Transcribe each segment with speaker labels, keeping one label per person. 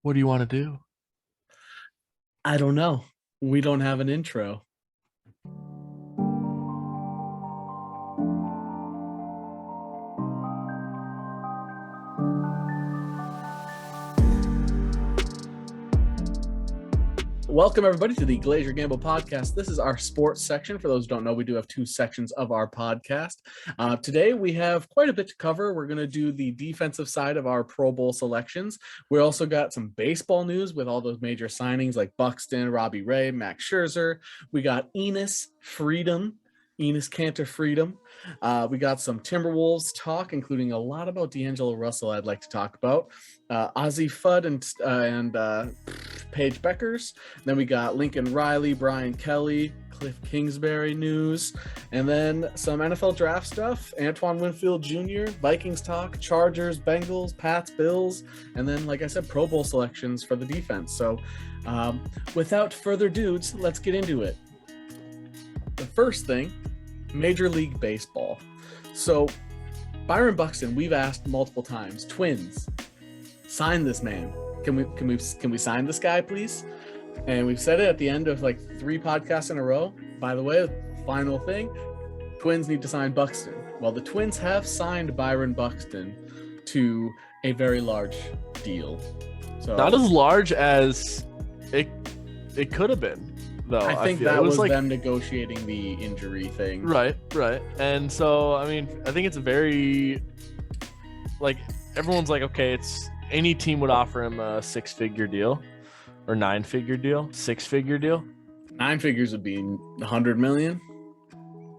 Speaker 1: What do you want to do?
Speaker 2: I don't know. We don't have an intro. Welcome, everybody, to the Glaziar Gaming podcast. This is our sports section. For those who don't know, we do have two sections of our podcast. Today, we have quite a bit to cover. We're going to do the defensive side of our Pro Bowl selections. We also got some baseball news with all those major signings like Buxton, Robby, Max Scherzer. We got Enes Kanter Freedom. We got some Timberwolves talk, including a lot about D'Angelo Russell I'd like to talk about. Azzi Fudd and Paige Bueckers. Then we got Lincoln Riley, Brian Kelly, Kliff Kingsbury news, and then some NFL draft stuff, Antoine Winfield JR, Vikings talk, Chargers, Bengals, Pats, Bills, and then, like I said, Pro Bowl selections for the defense. So without further dudes, let's get into it. The first thing, Major League Baseball. So Byron Buxton, we've asked multiple times, Twins, sign this man. Can we sign this guy, please? And we've said it at the end of like 3 podcasts in a row. By the way, final thing, Twins need to sign Buxton. Well, the Twins have signed Byron Buxton to a very large deal. So
Speaker 1: Not as large as it could have been, though.
Speaker 2: I think that was like them negotiating the injury thing.
Speaker 1: Right. And so, I mean, I think it's a very, like, everyone's like, okay, it's any team would offer him a 6-figure deal or 9-figure deal, 6-figure deal.
Speaker 2: 9 figures would be 100 million.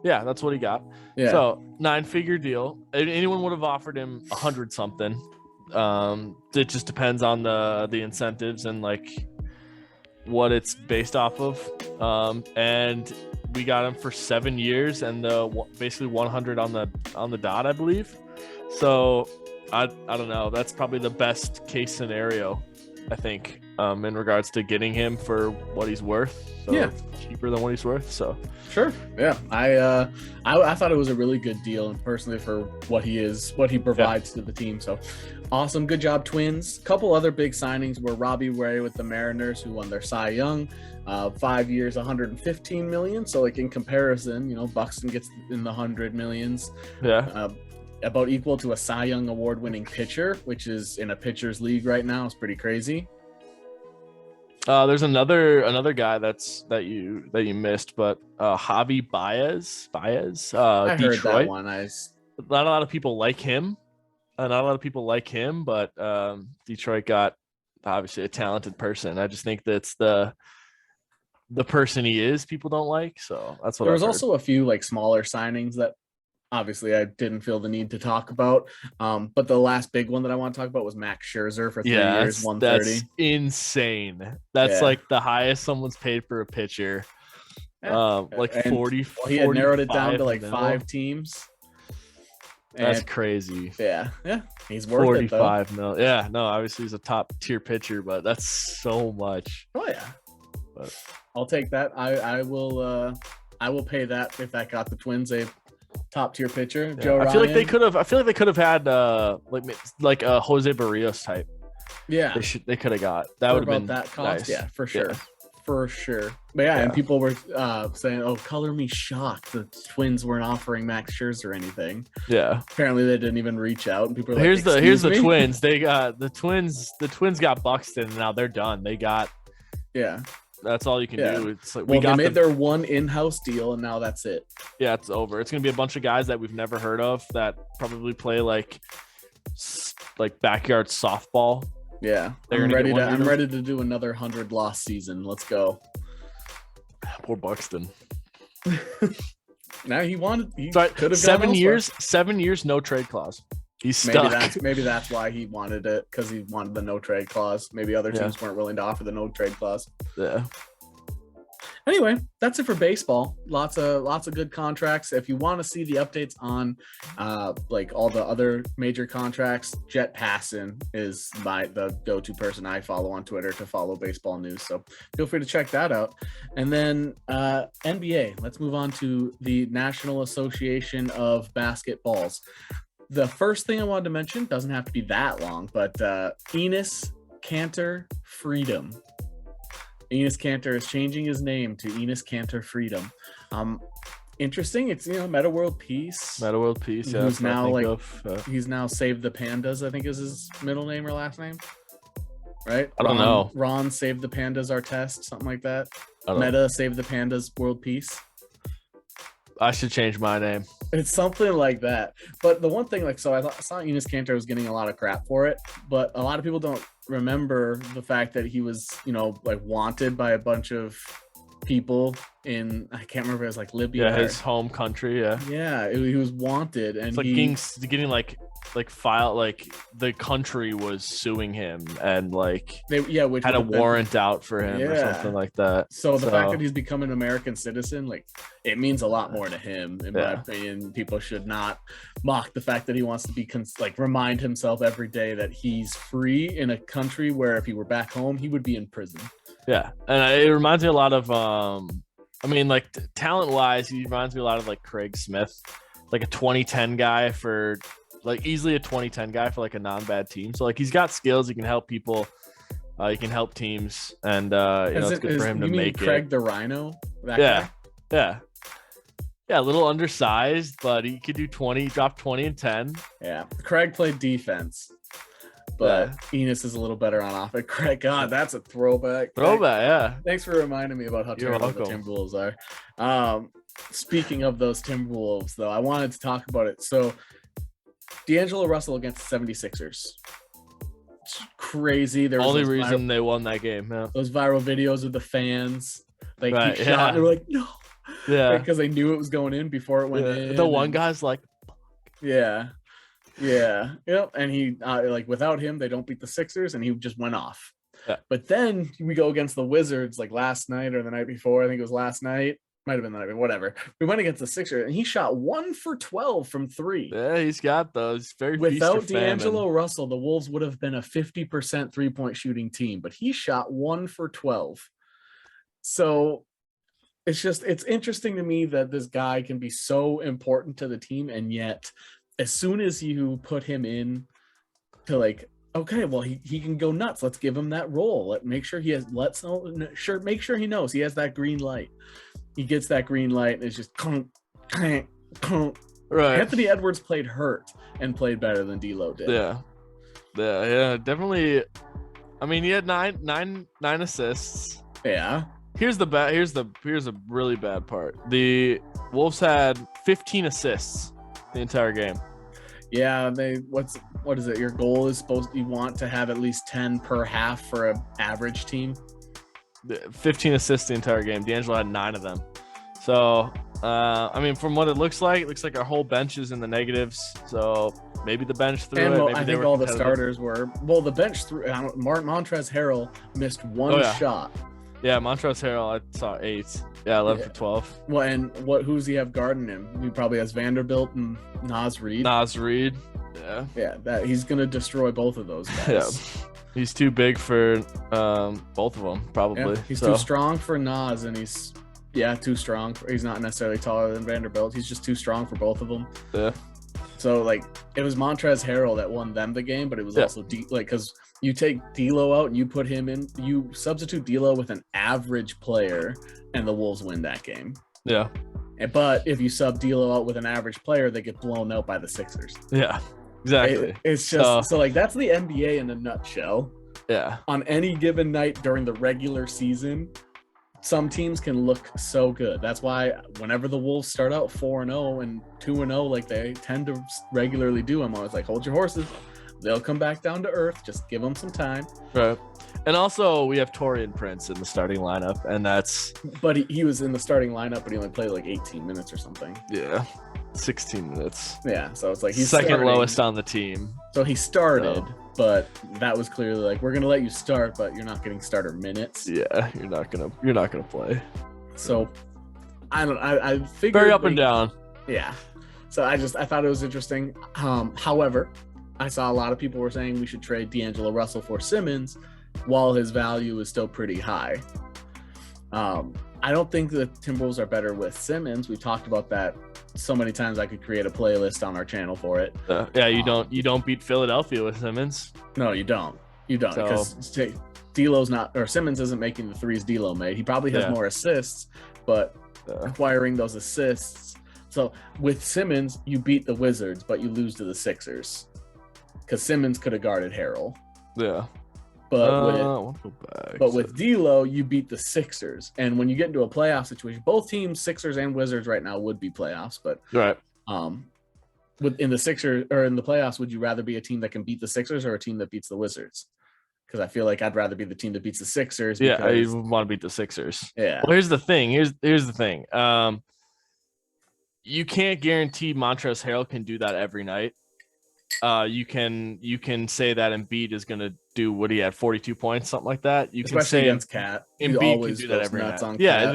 Speaker 1: Yeah, that's what he got.
Speaker 2: Yeah.
Speaker 1: So 9-figure deal. Anyone would have offered him 100 something. It just depends on the incentives and like what it's based off of. And we got him for 7 years and basically 100 on the dot, I believe. So I don't know. That's probably the best case scenario, I think, in regards to getting him for what he's worth. So
Speaker 2: yeah,
Speaker 1: cheaper than what he's worth. So
Speaker 2: sure, yeah. I thought it was a really good deal, and personally for what he provides to the team. So awesome, good job, Twins. Couple other big signings were Robby with the Mariners, who won their Cy Young, 5 years, 115 million. So like in comparison, Buxton gets in the 100 millions.
Speaker 1: Yeah.
Speaker 2: About equal to a Cy Young award-winning pitcher, which is in a pitcher's league right now. It's pretty crazy.
Speaker 1: There's another guy that you missed, but Javi Baez,
Speaker 2: I
Speaker 1: Detroit.
Speaker 2: heard that one.
Speaker 1: Not a lot of people like him. But Detroit got obviously a talented person. I just think that's the person he is. People don't like, so that's what
Speaker 2: there was also a few like smaller signings that obviously I didn't feel the need to talk about. But the last big one that I want to talk about was Max Scherzer for 3 years, 130.
Speaker 1: That's insane. That's like the highest someone's paid for a pitcher. Like 40.
Speaker 2: He had narrowed it down to like 5 teams.
Speaker 1: That's crazy.
Speaker 2: Yeah. He's worth
Speaker 1: 45 mil. Yeah, no, obviously he's a top tier pitcher, but that's so much.
Speaker 2: Oh yeah. But I'll take that. I will pay that if that got the Twins a top tier pitcher.
Speaker 1: Yeah.
Speaker 2: Joe Ryan.
Speaker 1: I feel like they could have had like a Jose Barrios type.
Speaker 2: Yeah.
Speaker 1: They could have got. That would have been
Speaker 2: that cost.
Speaker 1: Nice.
Speaker 2: Yeah, for sure. Yeah. For sure. But yeah, and people were saying, "Oh, color me shocked the Twins weren't offering Max Scherzer or anything."
Speaker 1: Yeah.
Speaker 2: Apparently they didn't even reach out, and people are like,
Speaker 1: here's the Twins. They got the Twins got Buxton, and now they're done. They got That's all you can do. It's like
Speaker 2: they made their one in-house deal, and now that's it.
Speaker 1: Yeah, it's over. It's gonna be a bunch of guys that we've never heard of that probably play like backyard softball.
Speaker 2: Yeah, I'm ready to do another 100-loss season. Let's go.
Speaker 1: Poor Buxton.
Speaker 2: Now he could have
Speaker 1: 7 years. 7 years, no trade clause. He's stuck.
Speaker 2: Maybe that's why he wanted it, because he wanted the no trade clause. Maybe other teams weren't willing to offer the no trade clause.
Speaker 1: Yeah.
Speaker 2: Anyway, that's it for baseball. Lots of good contracts. If you want to see the updates on like all the other major contracts, Jet Passon is the go-to person I follow on Twitter to follow baseball news. So feel free to check that out. And then NBA. Let's move on to the National Association of Basketballs. The first thing I wanted to mention doesn't have to be that long, but Enes Kanter Freedom. Enes Kanter is changing his name to Enes Kanter Freedom. Interesting. It's, Meta World Peace.
Speaker 1: Meta World Peace, yeah.
Speaker 2: Who's now he's now Save the Pandas, I think is his middle name or last name. Right?
Speaker 1: I don't know.
Speaker 2: Ron Save the Pandas our test, something like that. Meta Save the Pandas World Peace.
Speaker 1: I should change my name.
Speaker 2: It's something like that. But the one thing, I saw Enes Kanter was getting a lot of crap for it, but a lot of people don't remember the fact that he was, wanted by a bunch of people in, I can't remember, it was like Libya.
Speaker 1: Yeah, his home country, yeah.
Speaker 2: Yeah, he was wanted, and
Speaker 1: it's like getting the country was suing him and which had a warrant out for him or something like that.
Speaker 2: So the fact that he's become an American citizen, it means a lot more to him, in my opinion. People should not mock the fact that he wants to be remind himself every day that he's free in a country where if he were back home, he would be in prison. Yeah,
Speaker 1: and it reminds me a lot of talent wise, he reminds me a lot of Craig Smith, like a 2010 guy for easily a 2010 guy for a non-bad team. So he's got skills, he can help people, he can help teams, and it's good for him to make
Speaker 2: Craig the Rhino? Guy?
Speaker 1: Yeah, a little undersized, but he could do 20, drop 20 and 10.
Speaker 2: Yeah, Craig played defense. But Enes is a little better on offense. Craig, God, that's a throwback.
Speaker 1: Yeah.
Speaker 2: Thanks for reminding me about how terrible the Timberwolves are. Speaking of those Timberwolves, though, I wanted to talk about it. So, D'Angelo Russell against the 76ers. It's crazy. There was
Speaker 1: only reason they won that game. Yeah.
Speaker 2: Those viral videos of the fans. He shot, and they were like, no.
Speaker 1: Yeah.
Speaker 2: Because they knew it was going in before it went in.
Speaker 1: The one guy's like,
Speaker 2: yeah. Yeah. Yep. And he without him, they don't beat the Sixers, and he just went off.
Speaker 1: Yeah.
Speaker 2: But then we go against the Wizards last night or the night before. I think it was last night. Might have been the night, whatever. We went against the Sixers, and he shot 1 for 12 from 3.
Speaker 1: Yeah, he's got those.
Speaker 2: Without D'Angelo Russell, the Wolves would have been a 50% 3-point shooting team, but he shot 1 for 12. So it's interesting to me that this guy can be so important to the team, and yet as soon as you put him in to okay, well, he can go nuts. Let's give him that role. Make sure he knows he has that green light. He gets that green light, and it's just right. Anthony Edwards played hurt and played better than D'Lo did.
Speaker 1: Yeah, definitely. I mean, he had nine assists.
Speaker 2: Yeah.
Speaker 1: Here's a really bad part. The Wolves had 15 assists the entire game.
Speaker 2: Yeah, what is it? Your goal is you want to have at least 10 per half for an average team.
Speaker 1: 15 assists the entire game. D'Angelo had 9 of them. So, from what it looks like our whole bench is in the negatives. So maybe the bench threw it. Maybe
Speaker 2: I think all the starters were. Well, the bench threw. Montrezl Harrell missed one shot.
Speaker 1: Yeah, Montrezl Harrell, I saw 8. Yeah, 11 for 12.
Speaker 2: Well, and who's he have guarding him? He probably has Vanderbilt and Naz Reid.
Speaker 1: Yeah.
Speaker 2: Yeah, that he's gonna destroy both of those guys.
Speaker 1: Yeah. He's too big for both of them, probably.
Speaker 2: Yeah, he's too strong for Naz, and he's too strong. He's not necessarily taller than Vanderbilt. He's just too strong for both of them.
Speaker 1: Yeah.
Speaker 2: So it was Montrezl Harrell that won them the game, but it was also because you take D'Lo out and you put him in, you substitute D'Lo with an average player, and the Wolves win that game.
Speaker 1: Yeah.
Speaker 2: But if you sub D'Lo out with an average player, they get blown out by the Sixers.
Speaker 1: Yeah. Exactly.
Speaker 2: It's just so that's the NBA in a nutshell.
Speaker 1: Yeah.
Speaker 2: On any given night during the regular season, some teams can look so good. That's why whenever the Wolves start out 4-0 and 2-0, like they tend to regularly do, I'm always like, hold your horses. They'll come back down to earth. Just give them some time.
Speaker 1: Right. And also we have Taurean Prince in the starting lineup, and that's.
Speaker 2: But he was in the starting lineup, but he only played 18 minutes or something.
Speaker 1: Yeah. 16 minutes.
Speaker 2: Yeah, so it's he's
Speaker 1: second
Speaker 2: starting.
Speaker 1: Lowest on the team.
Speaker 2: So he started, but that was clearly we're gonna let you start, but you're not getting starter minutes.
Speaker 1: Yeah, you're not gonna play.
Speaker 2: So I figured
Speaker 1: very up and down.
Speaker 2: Yeah. So I thought it was interesting. However, I saw a lot of people were saying we should trade D'Angelo Russell for Simmons while his value is still pretty high. I don't think the Timberwolves are better with Simmons. We talked about that so many times. I could create a playlist on our channel for it.
Speaker 1: You don't beat Philadelphia with Simmons.
Speaker 2: No, you don't. You don't,
Speaker 1: So-
Speaker 2: because D'Lo's not, or Simmons isn't making the threes D'Lo made. He probably has more assists, but acquiring those assists. So with Simmons, you beat the Wizards, but you lose to the Sixers because Simmons could have guarded Harrell.
Speaker 1: Yeah.
Speaker 2: But with D'Lo, you beat the Sixers. And when you get into a playoff situation, both teams, Sixers and Wizards right now, would be playoffs. But in the Sixers or in the playoffs, would you rather be a team that can beat the Sixers or a team that beats the Wizards? Because I feel like I'd rather be the team that beats the Sixers.
Speaker 1: Yeah, I want to beat the Sixers.
Speaker 2: Yeah.
Speaker 1: Well, here's the thing. Here's the thing. You can't guarantee Montrezl Harrell can do that every night. You can say that Embiid is going to do what he had 42 points, something like that. You
Speaker 2: Especially
Speaker 1: can say
Speaker 2: against Cat.
Speaker 1: Embiid can do that every night. Yeah,
Speaker 2: Cat.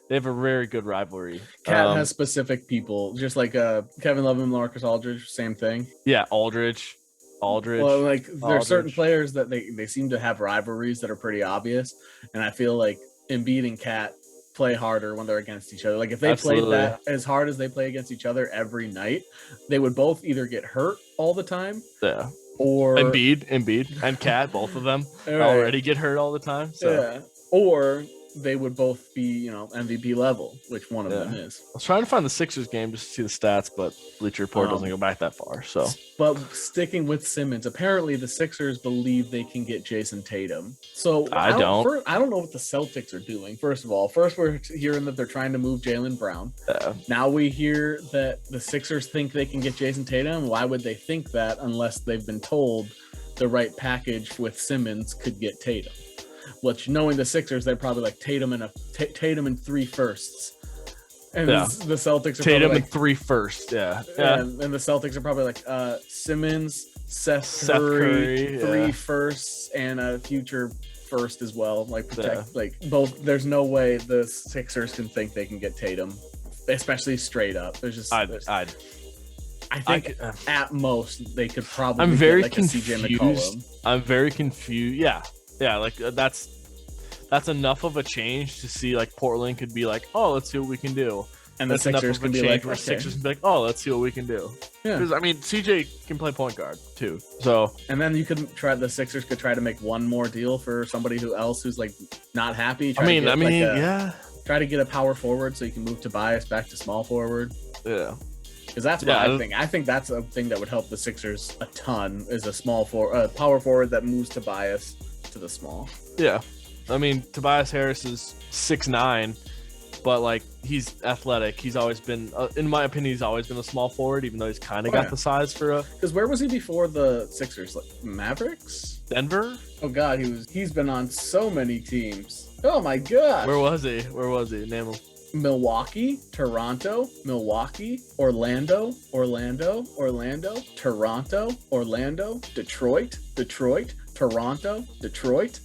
Speaker 1: They have a very good rivalry.
Speaker 2: Cat has specific people, just like Kevin Love and Marcus Aldridge, same thing.
Speaker 1: Yeah, Aldridge.
Speaker 2: Well, like there are certain players that they seem to have rivalries that are pretty obvious, and I feel like Embiid and Cat play harder when they're against each other. Like if they played that as hard as they play against each other every night, they would both either get hurt all the time.
Speaker 1: Yeah.
Speaker 2: Or
Speaker 1: Embiid and Cat, both of them already get hurt all the time. So.
Speaker 2: Yeah. Or they would both be, MVP level, which one of them is.
Speaker 1: I was trying to find the Sixers game just to see the stats, but Bleacher Report doesn't go back that far. So,
Speaker 2: but sticking with Simmons, apparently the Sixers believe they can get Jayson Tatum. So I don't know what the Celtics are doing. First we're hearing that they're trying to move Jaylen Brown. Now we hear that the Sixers think they can get Jayson Tatum. Why would they think that unless they've been told the right package with Simmons could get Tatum? Which, knowing the Sixers, they're probably like Tatum and 3 firsts, and the Celtics are
Speaker 1: Tatum
Speaker 2: and
Speaker 1: 3 firsts. Yeah.
Speaker 2: And the Celtics are probably like Simmons, Seth Curry, 3 firsts, and a future first as well. Like like both. There's no way the Sixers can think they can get Tatum, especially straight up. There's just I think at most they could probably.
Speaker 1: I'm very
Speaker 2: get like
Speaker 1: confused.
Speaker 2: A CJ McCollum.
Speaker 1: I'm very confused. Yeah, like that's enough of a change to see like Portland could be like, oh, let's see what we can do,
Speaker 2: and the Sixers can be like,
Speaker 1: Sixers can be like, oh, let's see what we can do. Yeah, because I mean, CJ can play point guard too. So
Speaker 2: and then the Sixers could try to make one more deal for somebody who's like not happy. Try to get a power forward so you can move Tobias back to small forward.
Speaker 1: Yeah.
Speaker 2: Because that's what I think. I think that's a thing that would help the Sixers a ton. Is a power forward that moves Tobias to the small.
Speaker 1: Yeah, I mean Tobias Harris is 6'9", but like he's athletic. He's always been, in my opinion, he's always been a small forward, even though he's kind of got the size for a.
Speaker 2: Because where was he before the Sixers? Like Mavericks,
Speaker 1: Denver.
Speaker 2: Oh God, he's been on so many teams. Oh my God.
Speaker 1: Where was he? Name him.
Speaker 2: Milwaukee, Toronto, Milwaukee, Orlando, Toronto, Orlando, Detroit, Toronto, Detroit,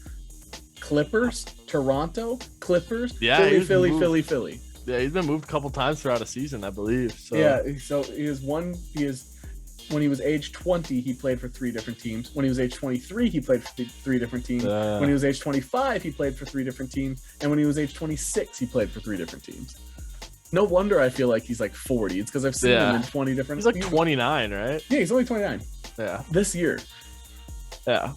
Speaker 2: Clippers, Toronto, Clippers, Philly.
Speaker 1: Yeah, he's been moved a couple times throughout a season, I believe. So.
Speaker 2: Yeah, so when he was age 20, he played for 3 different teams. When he was age 23, he played for 3 different teams. When he was age 25, he played for 3 different teams. And when he was age 26, he played for 3 different teams. No wonder I feel like he's like 40. It's because I've seen him in 20 different
Speaker 1: teams. He's like 29, right?
Speaker 2: Yeah, he's only 29.
Speaker 1: Yeah.
Speaker 2: This year.
Speaker 1: Yeah.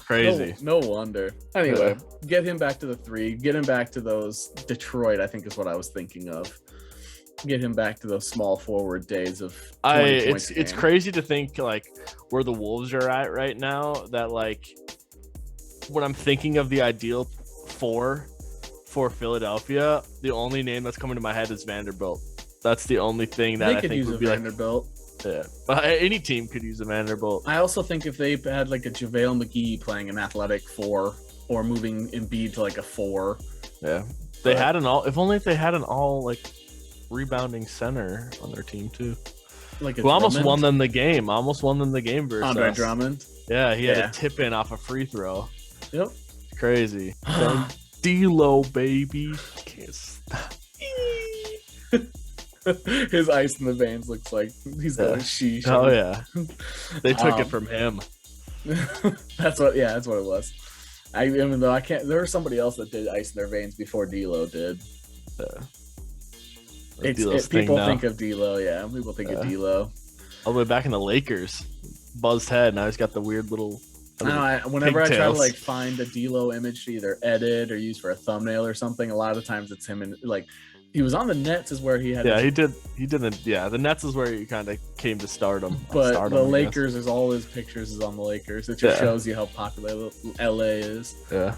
Speaker 1: Crazy.
Speaker 2: No wonder. Anyway, get him back to the 3. Get him back to those Detroit, I think is what I was thinking of. Get him back to those small forward days of
Speaker 1: it's crazy to think like where the Wolves are at right now, that like when I'm thinking of the ideal 4 for Philadelphia, the only name that's coming to my head is Vanderbilt. That's the only thing that I think would be
Speaker 2: Vanderbilt.
Speaker 1: Yeah, but any team could use a Vanderbilt.
Speaker 2: I also think if they had like a JaVale McGee playing an athletic 4 or moving Embiid to like a 4.
Speaker 1: Yeah, they had an all. If only if they had an all like rebounding center on their team too.
Speaker 2: Like
Speaker 1: who almost won them the game. Versus
Speaker 2: Andre Drummond.
Speaker 1: Yeah, he had a tip in off a free throw.
Speaker 2: Yep,
Speaker 1: crazy. D'Lo, baby, can't stop.
Speaker 2: His ice in the veins looks like he's going sheesh.
Speaker 1: Oh yeah, they took it from him.
Speaker 2: That's what it was. Even though I can't, there was somebody else that did ice in their veins before D'Lo did.
Speaker 1: People
Speaker 2: think of D'Lo, yeah. People think of D'Lo.
Speaker 1: All the way back in the Lakers. buzzed head. Now he's got the weird little.
Speaker 2: Whenever I try to
Speaker 1: pigtails.
Speaker 2: like find a D-Lo image to either edit or use for a thumbnail or something, a lot of times it's him, and like he was on the Nets is where he had.
Speaker 1: Yeah, he did. The Nets is where he kind of came to stardom.
Speaker 2: But the Lakers is all his pictures is on the Lakers. It just shows you how popular LA is.
Speaker 1: Yeah.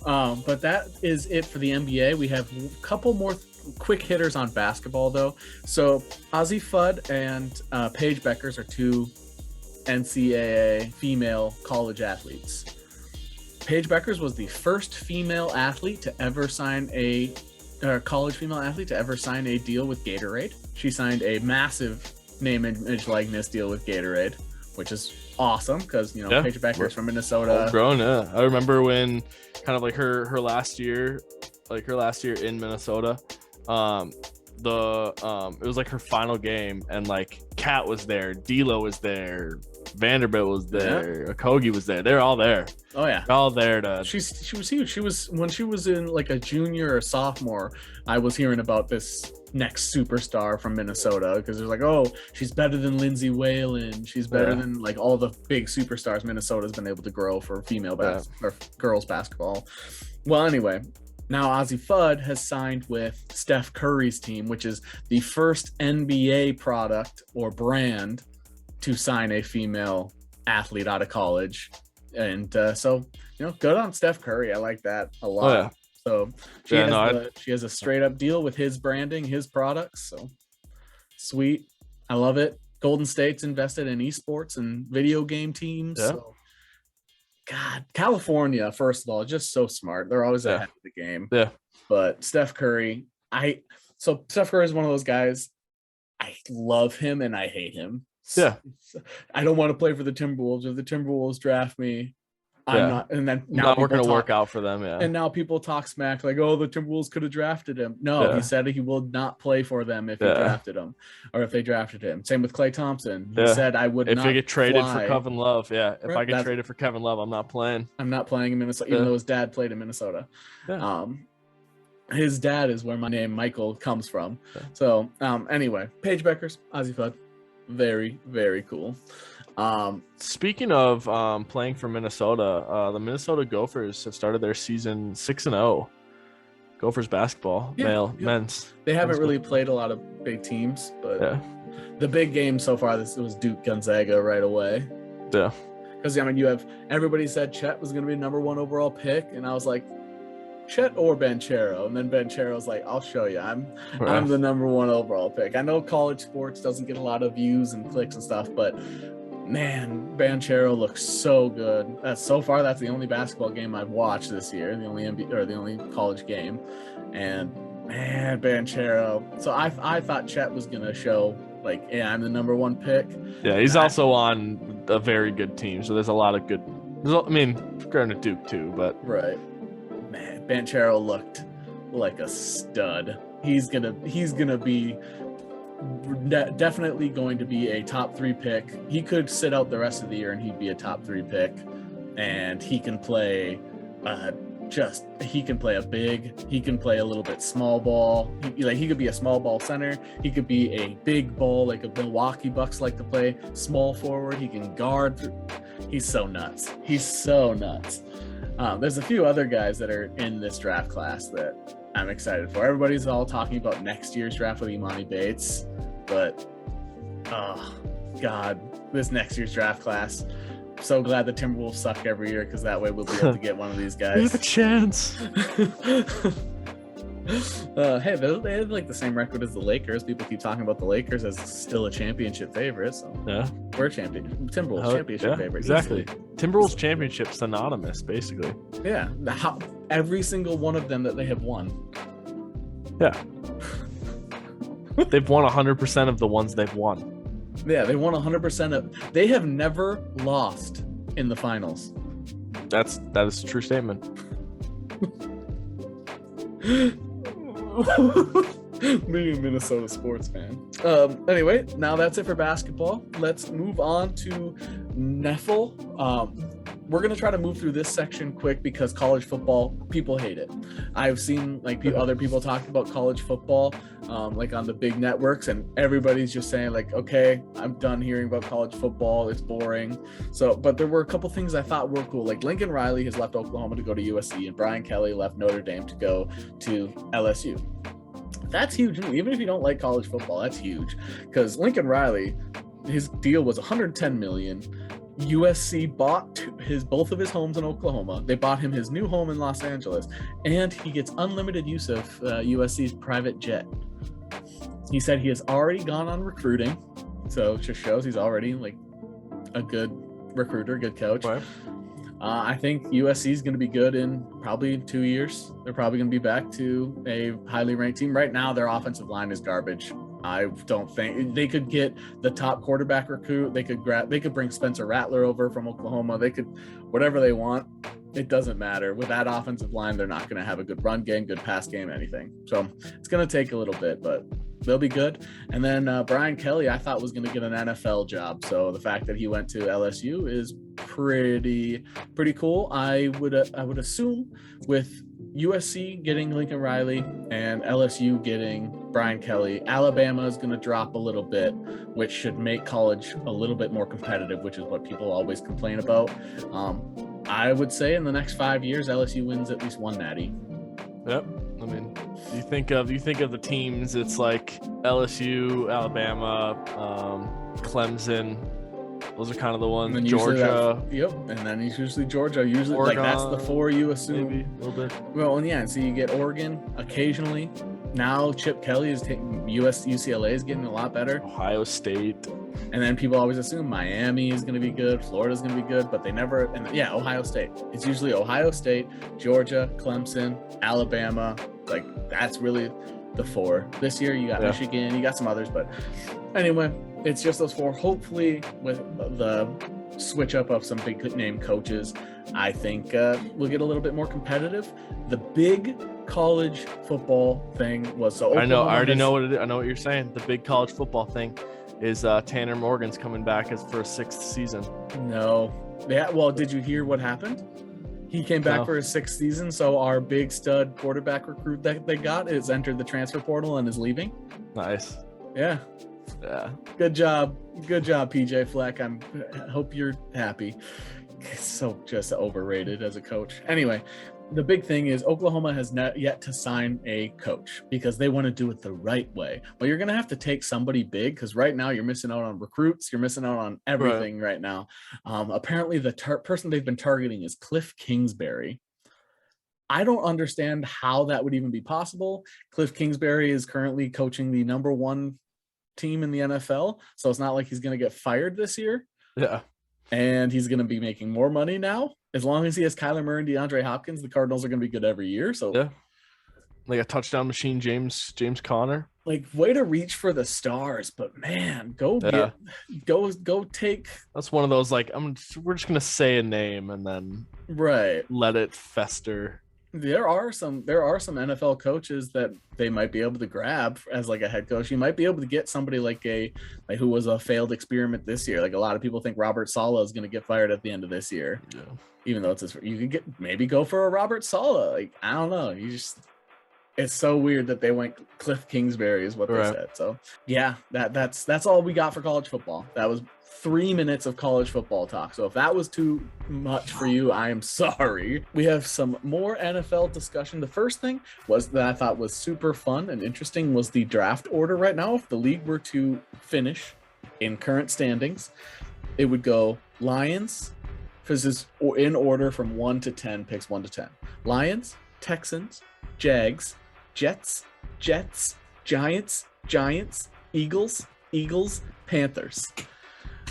Speaker 2: But that is it for the NBA. We have a couple more quick hitters on basketball though. So Azzi Fudd and Paige Bueckers are two NCAA female college athletes. Paige Bueckers was the first female athlete to ever sign college female athlete to ever sign a deal with Gatorade. She signed a massive name, image, likeness deal with Gatorade, which is awesome because Paige Bueckers from Minnesota.
Speaker 1: Grown, yeah. I remember when kind of like her last year in Minnesota. It was like her final game, and like Kat was there, D'Lo was there, Vanderbilt was there, Okogie was there. They're all there.
Speaker 2: Oh yeah,
Speaker 1: they're all there to.
Speaker 2: She was huge. When she was in like a junior or sophomore, I was hearing about this next superstar from Minnesota because there's like, oh, she's better than Lindsay Whalen. She's better than like all the big superstars Minnesota's been able to grow for female or girls basketball. Well, anyway. Now, Azzi Fudd has signed with Steph Curry's team, which is the first NBA product or brand to sign a female athlete out of college. And so, good on Steph Curry. I like that a lot. Oh, yeah. So she has a straight up deal with his branding, his products. So sweet. I love it. Golden State's invested in esports and video game teams. Yeah. So. God, California, first of all, just so smart. They're always ahead of the game.
Speaker 1: Yeah.
Speaker 2: But Steph Curry, Steph Curry is one of those guys. I love him and I hate him.
Speaker 1: Yeah.
Speaker 2: I don't want to play for the Timberwolves. If the Timberwolves draft me, I'm not. And then now
Speaker 1: we're going to work out for them. Yeah.
Speaker 2: And now people talk smack like, oh, the Timberwolves could have drafted him. No, he said he will not play for them if he drafted him or if they drafted him. Same with Klay Thompson. He said I would not.
Speaker 1: If he get traded for Kevin Love, if I get traded for Kevin Love, I'm not playing.
Speaker 2: I'm not playing in Minnesota, even though his dad played in Minnesota. Yeah. His dad is where my name Mychal comes from. Yeah. So anyway, Paige Bueckers, Azzi Fudd, very, very cool.
Speaker 1: Speaking of playing for Minnesota, the Minnesota Gophers have started their season 6-0. Gophers basketball, men's.
Speaker 2: They haven't really played a lot of big teams, but the big game so far this was Duke Gonzaga right away.
Speaker 1: Yeah.
Speaker 2: Because you have everybody said Chet was going to be number 1 overall pick, and I was like, Chet or Banchero, and then Banchero's like, I'll show you. I'm the number 1 overall pick. I know college sports doesn't get a lot of views and clicks and stuff, but man, Banchero looks so good. So far, that's the only basketball game I've watched this year, the only NBA or the only college game. And man, Banchero. So I thought Chet was gonna show like, I'm the number 1 pick. Yeah,
Speaker 1: he's also on a very good team, so there's a lot of good. Granted Duke too, but
Speaker 2: right. Man, Banchero looked like a stud. He's gonna be. Definitely going to be a top 3 pick. He could sit out the rest of the year and he'd be a top 3 pick, and he can play he can play a big, he can play a little bit small ball. He could be a small ball center, he could be a big ball like a Milwaukee Bucks like to play small forward. He can guard. He's so nuts. There's a few other guys that are in this draft class that I'm excited for. Everybody's all talking about next year's draft with Imani Bates, but oh God, this next year's draft class. I'm so glad the Timberwolves suck every year because that way we'll be able to get one of these guys.
Speaker 1: We have a chance.
Speaker 2: Hey, they have like the same record as the Lakers. People keep talking about the Lakers as still a championship favorite. So we're Timberwolves championship favorite.
Speaker 1: Exactly. Easily. Timberwolves championship synonymous, basically.
Speaker 2: Yeah, every single one of them that they have won.
Speaker 1: Yeah. They've won 100% of the ones they've won.
Speaker 2: Yeah, they won 100% of. They have never lost in the finals.
Speaker 1: That is a true statement.
Speaker 2: Being a Minnesota sports fan. Anyway, now that's it for basketball. Let's move on to Neffel. we're going to try to move through this section quick because college football, people hate it. I've seen like other people talk about college football, like on the big networks, and everybody's just saying like, okay, I'm done hearing about college football. It's boring. So, but there were a couple things I thought were cool. Like Lincoln Riley has left Oklahoma to go to USC, and Brian Kelly left Notre Dame to go to LSU. That's huge. Even if you don't like college football, that's huge, because Lincoln Riley, his deal was $110 million. USC bought both of his homes in Oklahoma. They bought him his new home in Los Angeles, and he gets unlimited use of USC's private jet. He said he has already gone on recruiting, so it just shows he's already like a good recruiter, good coach. Right. I think USC is going to be good in probably 2 years. They're probably going to be back to a highly ranked team. Right now, their offensive line is garbage. I don't think they could get the top quarterback recruit. They could bring Spencer Rattler over from Oklahoma. They could, whatever they want. It doesn't matter. With that offensive line, they're not going to have a good run game, good pass game, anything. So it's going to take a little bit, but they'll be good. And then Brian Kelly, I thought was going to get an NFL job. So the fact that he went to LSU is pretty cool. I would assume with USC getting Lincoln Riley and LSU getting Brian Kelly, Alabama is going to drop a little bit, which should make college a little bit more competitive, which is what people always complain about. I would say in the next 5 years, LSU wins at least one natty.
Speaker 1: Yep. I mean, you think of the teams, it's like LSU, Alabama, Clemson. Those are kind of the ones. Georgia.
Speaker 2: And then it's usually Georgia. Usually, Oregon, like that's the four you assume.
Speaker 1: Maybe a little bit.
Speaker 2: Well, and yeah, so you get Oregon occasionally. Now Chip Kelly is taking UCLA is getting a lot better.
Speaker 1: Ohio State.
Speaker 2: And then people always assume Miami is going to be good, Florida's going to be good, but they never. And yeah, Ohio State. It's usually Ohio State, Georgia, Clemson, Alabama. Like that's really the four. This year you got Michigan, you got some others, but anyway, it's just those four. Hopefully, with the switch up of some big name coaches, I think we'll get a little bit more competitive. The big college football thing was so.
Speaker 1: I know what it is. I know what you're saying. The big college football thing is Tanner Morgan's coming back for a sixth season.
Speaker 2: No, yeah. Well, did you hear what happened? He came back for his sixth season. So our big stud quarterback recruit that they got is entered the transfer portal and is leaving.
Speaker 1: Nice.
Speaker 2: Yeah.
Speaker 1: Yeah.
Speaker 2: Good job, PJ Fleck. I hope you're happy. It's so just overrated as a coach. Anyway, the big thing is Oklahoma has not yet to sign a coach because they want to do it the right way. Well, you're going to have to take somebody big because right now you're missing out on recruits. You're missing out on everything right now. Apparently, the person they've been targeting is Kliff Kingsbury. I don't understand how that would even be possible. Kliff Kingsbury is currently coaching the number one team in the NFL, so it's not like he's going to get fired this year.
Speaker 1: Yeah.
Speaker 2: And he's going to be making more money now. As long as he has Kyler Murray and DeAndre Hopkins, the Cardinals are going to be good every year. So
Speaker 1: yeah, like a touchdown machine, James Conner.
Speaker 2: Like way to reach for the stars, but man, go take.
Speaker 1: That's one of those like we're just going to say a name and then let it fester.
Speaker 2: There are some NFL coaches that they might be able to grab as like a head coach. You might be able to get somebody like who was a failed experiment this year. Like a lot of people think Robert Saleh is going to get fired at the end of this year. Yeah. Even though you could maybe go for a Robert Saleh. Like I don't know. It's so weird that they went Kliff Kingsbury is what they said. So yeah, that's all we got for college football. That was 3 minutes of college football talk. So if that was too much for you, I am sorry. We have some more NFL discussion. The first thing was that I thought was super fun and interesting was the draft order right now. If the league were to finish in current standings, it would go Lions, because it's in order from 1 to 10, picks 1 to 10. Lions, Texans, Jags, Jets, Giants, Eagles, Panthers.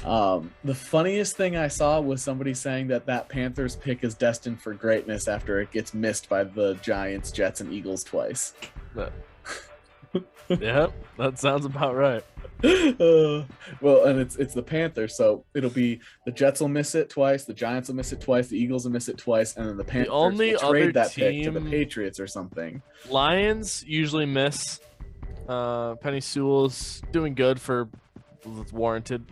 Speaker 2: The funniest thing I saw was somebody saying that Panthers pick is destined for greatness after it gets missed by the Giants, Jets, and Eagles twice.
Speaker 1: Yeah, that sounds about right.
Speaker 2: Well, and it's the Panthers, so it'll be the Jets will miss it twice, the Giants will miss it twice, the Eagles will miss it twice, and then the Panthers will trade that pick to the Patriots or something.
Speaker 1: Lions usually miss. Penny Sewell's doing good for what's warranted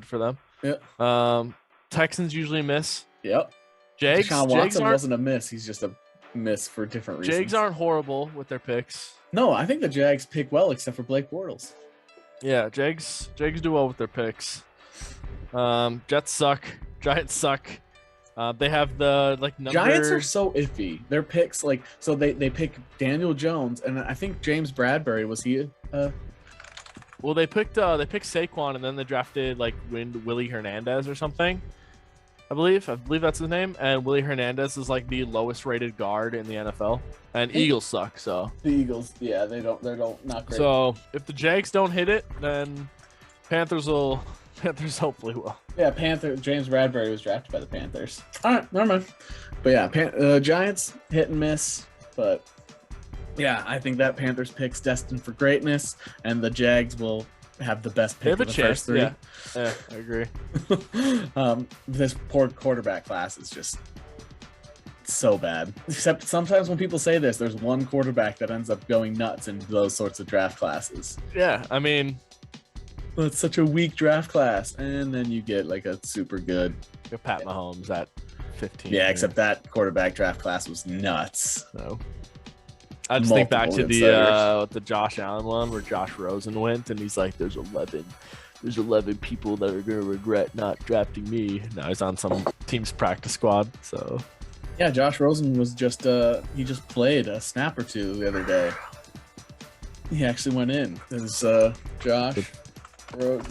Speaker 1: for them.
Speaker 2: Yeah.
Speaker 1: Texans usually miss.
Speaker 2: Yep. Deshaun
Speaker 1: Jags
Speaker 2: Watson
Speaker 1: aren't,
Speaker 2: wasn't a miss. He's just a miss for different reasons.
Speaker 1: Jags aren't horrible with their picks.
Speaker 2: No, I think the Jags pick well, except for Blake Bortles.
Speaker 1: Yeah, Jags do well with their picks. Jets suck. Giants suck. They have the number.
Speaker 2: Giants are so iffy. Their picks, so they pick Daniel Jones, and I think James Bradbury was he.
Speaker 1: Well, they picked Saquon, and then they drafted Willie Hernandez or something. I believe that's his name. And Willie Hernandez is the lowest rated guard in the NFL. And Eagles suck. So
Speaker 2: the Eagles, yeah, they're not great.
Speaker 1: So if the Jags don't hit it, then Panthers hopefully will.
Speaker 2: Yeah, James Bradbury was drafted by the Panthers. All right, never mind. But yeah, Giants hit and miss. But yeah, I think that Panthers pick's destined for greatness, and the Jags will have the best pick of the first three.
Speaker 1: Yeah, I agree.
Speaker 2: This poor quarterback class is just so bad. Except sometimes when people say this, there's one quarterback that ends up going nuts in those sorts of draft classes.
Speaker 1: Yeah, I mean,
Speaker 2: it's such a weak draft class, and then you get a super good
Speaker 1: Pat Mahomes at 15.
Speaker 2: Yeah, except that quarterback draft class was nuts.
Speaker 1: So I just think back to the Josh Allen one where Josh Rosen went, and he's like, "There's 11 people that are gonna regret not drafting me." Now he's on some team's practice squad. So
Speaker 2: yeah, Josh Rosen was he just played a snap or two the other day. He actually went in. It was Josh.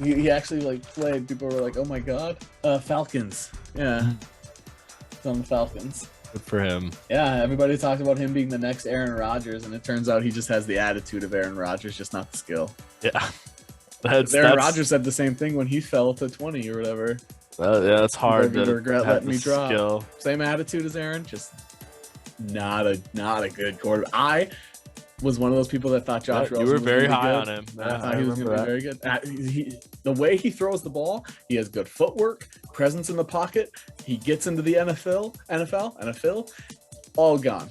Speaker 2: He actually played. People were like, "Oh my god!" Falcons. Yeah, it's on the Falcons.
Speaker 1: Good for him.
Speaker 2: Yeah, everybody talked about him being the next Aaron Rodgers, and it turns out he just has the attitude of Aaron Rodgers, just not the skill.
Speaker 1: Yeah.
Speaker 2: Aaron Rodgers said the same thing when he fell to 20 or whatever.
Speaker 1: Yeah, it's hard to
Speaker 2: regret letting me drop.
Speaker 1: Skill.
Speaker 2: Same attitude as Aaron, just not a good quarterback. I was one of those people that thought Josh Rosen
Speaker 1: you were
Speaker 2: was
Speaker 1: very high
Speaker 2: good.
Speaker 1: on him.
Speaker 2: I thought he was going to be very good. The way he throws the ball, he has good footwork, presence in the pocket. He gets into the NFL, all gone.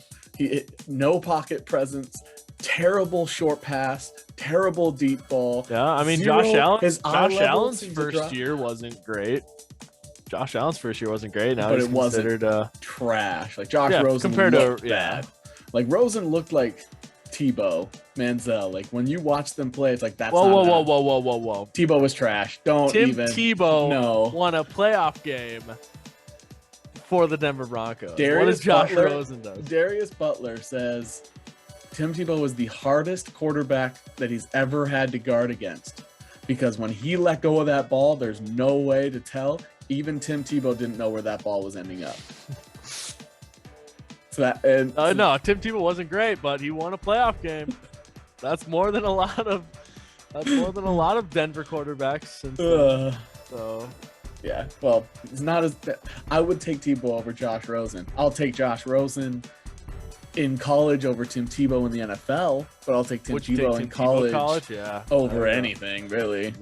Speaker 2: No pocket presence, terrible short pass, terrible deep ball.
Speaker 1: Yeah, I mean, Josh Allen's first year wasn't great. Now
Speaker 2: but
Speaker 1: he's
Speaker 2: it wasn't
Speaker 1: considered
Speaker 2: trash. Josh Rosen
Speaker 1: compared
Speaker 2: looked
Speaker 1: to
Speaker 2: bad. Rosen looked like Tebow, Manziel. When you watch them play, it's that's
Speaker 1: whoa.
Speaker 2: Tebow was trash.
Speaker 1: Tebow won a playoff game for the Denver Broncos. What does Josh Rosen do?
Speaker 2: Darius Butler says Tim Tebow was the hardest quarterback that he's ever had to guard against, because when he let go of that ball, there's no way to tell. Even Tim Tebow didn't know where that ball was ending up. No,
Speaker 1: Tim Tebow wasn't great, but he won a playoff game. That's more than a lot of Denver quarterbacks since then. So
Speaker 2: yeah, well, it's not as bad. I would take Tebow over Josh Rosen. I'll take Josh Rosen in college over Tim Tebow in the NFL, but I'll take Tim Tebow in college over anything, really.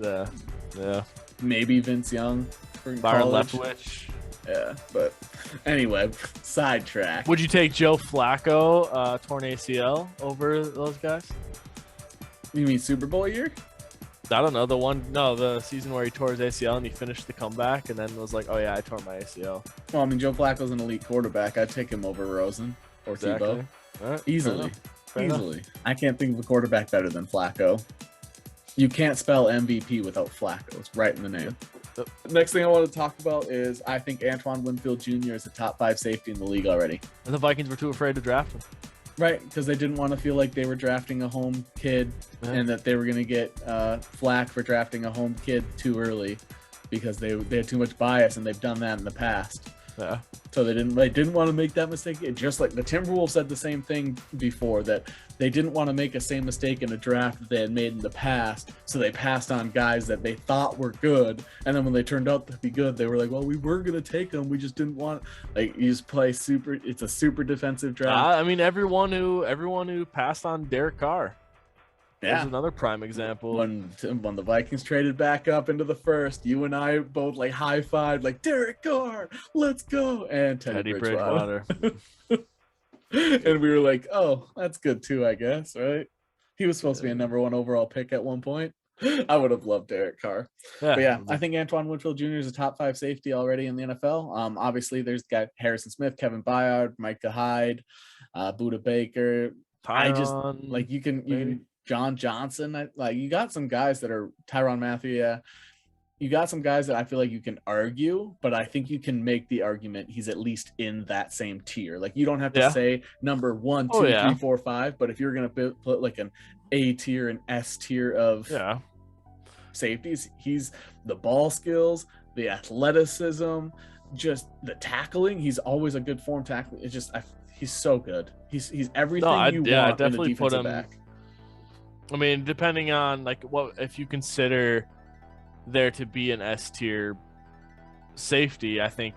Speaker 1: Yeah.
Speaker 2: Maybe Vince Young for
Speaker 1: Byron
Speaker 2: college.
Speaker 1: Leftwich.
Speaker 2: Yeah, but anyway, sidetrack.
Speaker 1: Would you take Joe Flacco, torn ACL, over those guys?
Speaker 2: You mean Super Bowl year?
Speaker 1: I don't know. The season where he tore his ACL and he finished the comeback and then was like, "Oh yeah, I tore my ACL."
Speaker 2: Well, I mean, Joe Flacco's an elite quarterback. I'd take him over Rosen or Tebow.
Speaker 1: Right,
Speaker 2: easily. I can't think of a quarterback better than Flacco. You can't spell MVP without Flacco. It's right in the name. The next thing I want to talk about is I think Antoine Winfield Jr. is a top 5 safety in the league already.
Speaker 1: And the Vikings were too afraid to draft him.
Speaker 2: Right, because they didn't want to feel like they were drafting a home kid and that they were going to get flack for drafting a home kid too early because they had too much bias, and they've done that in the past.
Speaker 1: Yeah.
Speaker 2: So they didn't want to make that mistake. Just like the Timberwolves said the same thing before, that they didn't want to make the same mistake in a draft that they had made in the past. So they passed on guys that they thought were good, and then when they turned out to be good, they were like, "Well, we were gonna take them, we just didn't want." You just play super. It's a super defensive draft.
Speaker 1: I mean, everyone who passed on Derek Carr.
Speaker 2: Yeah,
Speaker 1: there's another prime example.
Speaker 2: When the Vikings traded back up into the first, you and I both high-fived, Derek Carr, let's go, and Teddy Bridgewater. And we were like, oh, that's good too, I guess, right? He was supposed to be a number 1 overall pick at one point. I would have loved Derek Carr.
Speaker 1: Yeah,
Speaker 2: But yeah, I think Antoine Winfield Jr. is a top 5 safety already in the NFL. Obviously, there's got Harrison Smith, Kevin Byard, Micah Hyde, Buda Baker. I just like you can John Johnson. Like you got some guys that are Tyrann Mathieu. Yeah. You got some guys that I feel like you can argue, but I think you can make the argument he's at least in that same tier. Like you don't have to say number 1, 2, 3, 4, 5, but if you're gonna put like an A tier and S tier of safeties, he's the ball skills, the athleticism, just the tackling. He's always a good form tackling. It's just he's so good. He's everything you want. I definitely put him back.
Speaker 1: I mean, depending on like what if you consider there to be an S tier safety, I think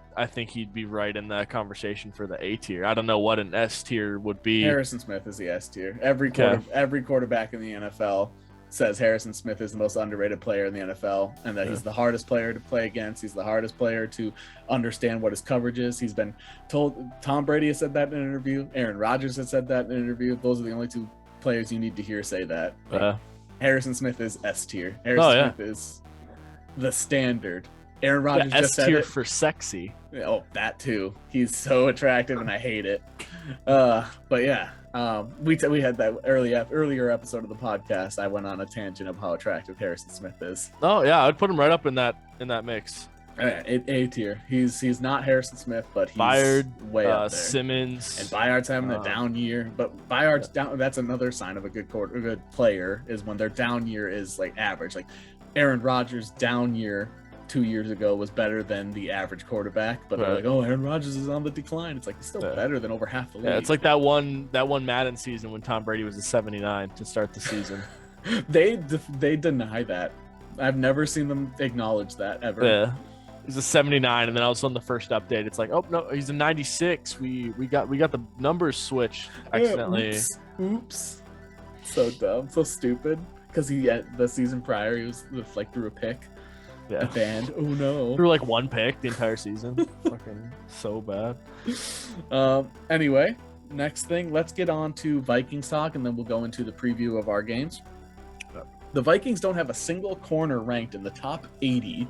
Speaker 1: he'd be right in that conversation for the A tier. I don't know what an S tier would be.
Speaker 2: Harrison Smith is the S tier. Every quarterback in the NFL says Harrison Smith is the most underrated player in the NFL, and that he's the hardest player to play against. He's the hardest player to understand what his coverage is. He's been told. Tom Brady has said that in an interview. Aaron Rodgers has said that in an interview. Those are the only 2 players you need to hear say that. Harrison Smith is S tier. Harrison Smith is the standard. Aaron Rodgers just said
Speaker 1: S-tier for sexy.
Speaker 2: Oh, that too. He's so attractive, and I hate it. But yeah, we had that earlier episode of the podcast. I went on a tangent of how attractive Harrison Smith is.
Speaker 1: Oh yeah, I'd put him right up in that mix.
Speaker 2: A tier. He's not Harrison Smith, but he's way up there.
Speaker 1: Simmons,
Speaker 2: and Byard's having a down year, but Byard's down. That's another sign of a good player is when their down year is like average. Like Aaron Rodgers' down year 2 years ago was better than the average quarterback, but they're like, oh, Aaron Rodgers is on the decline. It's like he's still better than over half the league.
Speaker 1: Yeah, it's like that one Madden season when Tom Brady was a 79 to start the season.
Speaker 2: They deny that. I've never seen them acknowledge that ever.
Speaker 1: Yeah, he's a 79, and then all of a sudden the first update, it's like, oh no, he's a 96. We got the numbers switched accidentally.
Speaker 2: Oops. So dumb, so stupid. Because the season prior he was like threw a pick.
Speaker 1: Yeah.
Speaker 2: At the end. Oh no.
Speaker 1: Threw like 1 pick the entire season. Fucking so bad.
Speaker 2: Anyway, next thing, let's get on to Vikings talk, and then we'll go into the preview of our games. The Vikings don't have a single corner ranked in the top 80.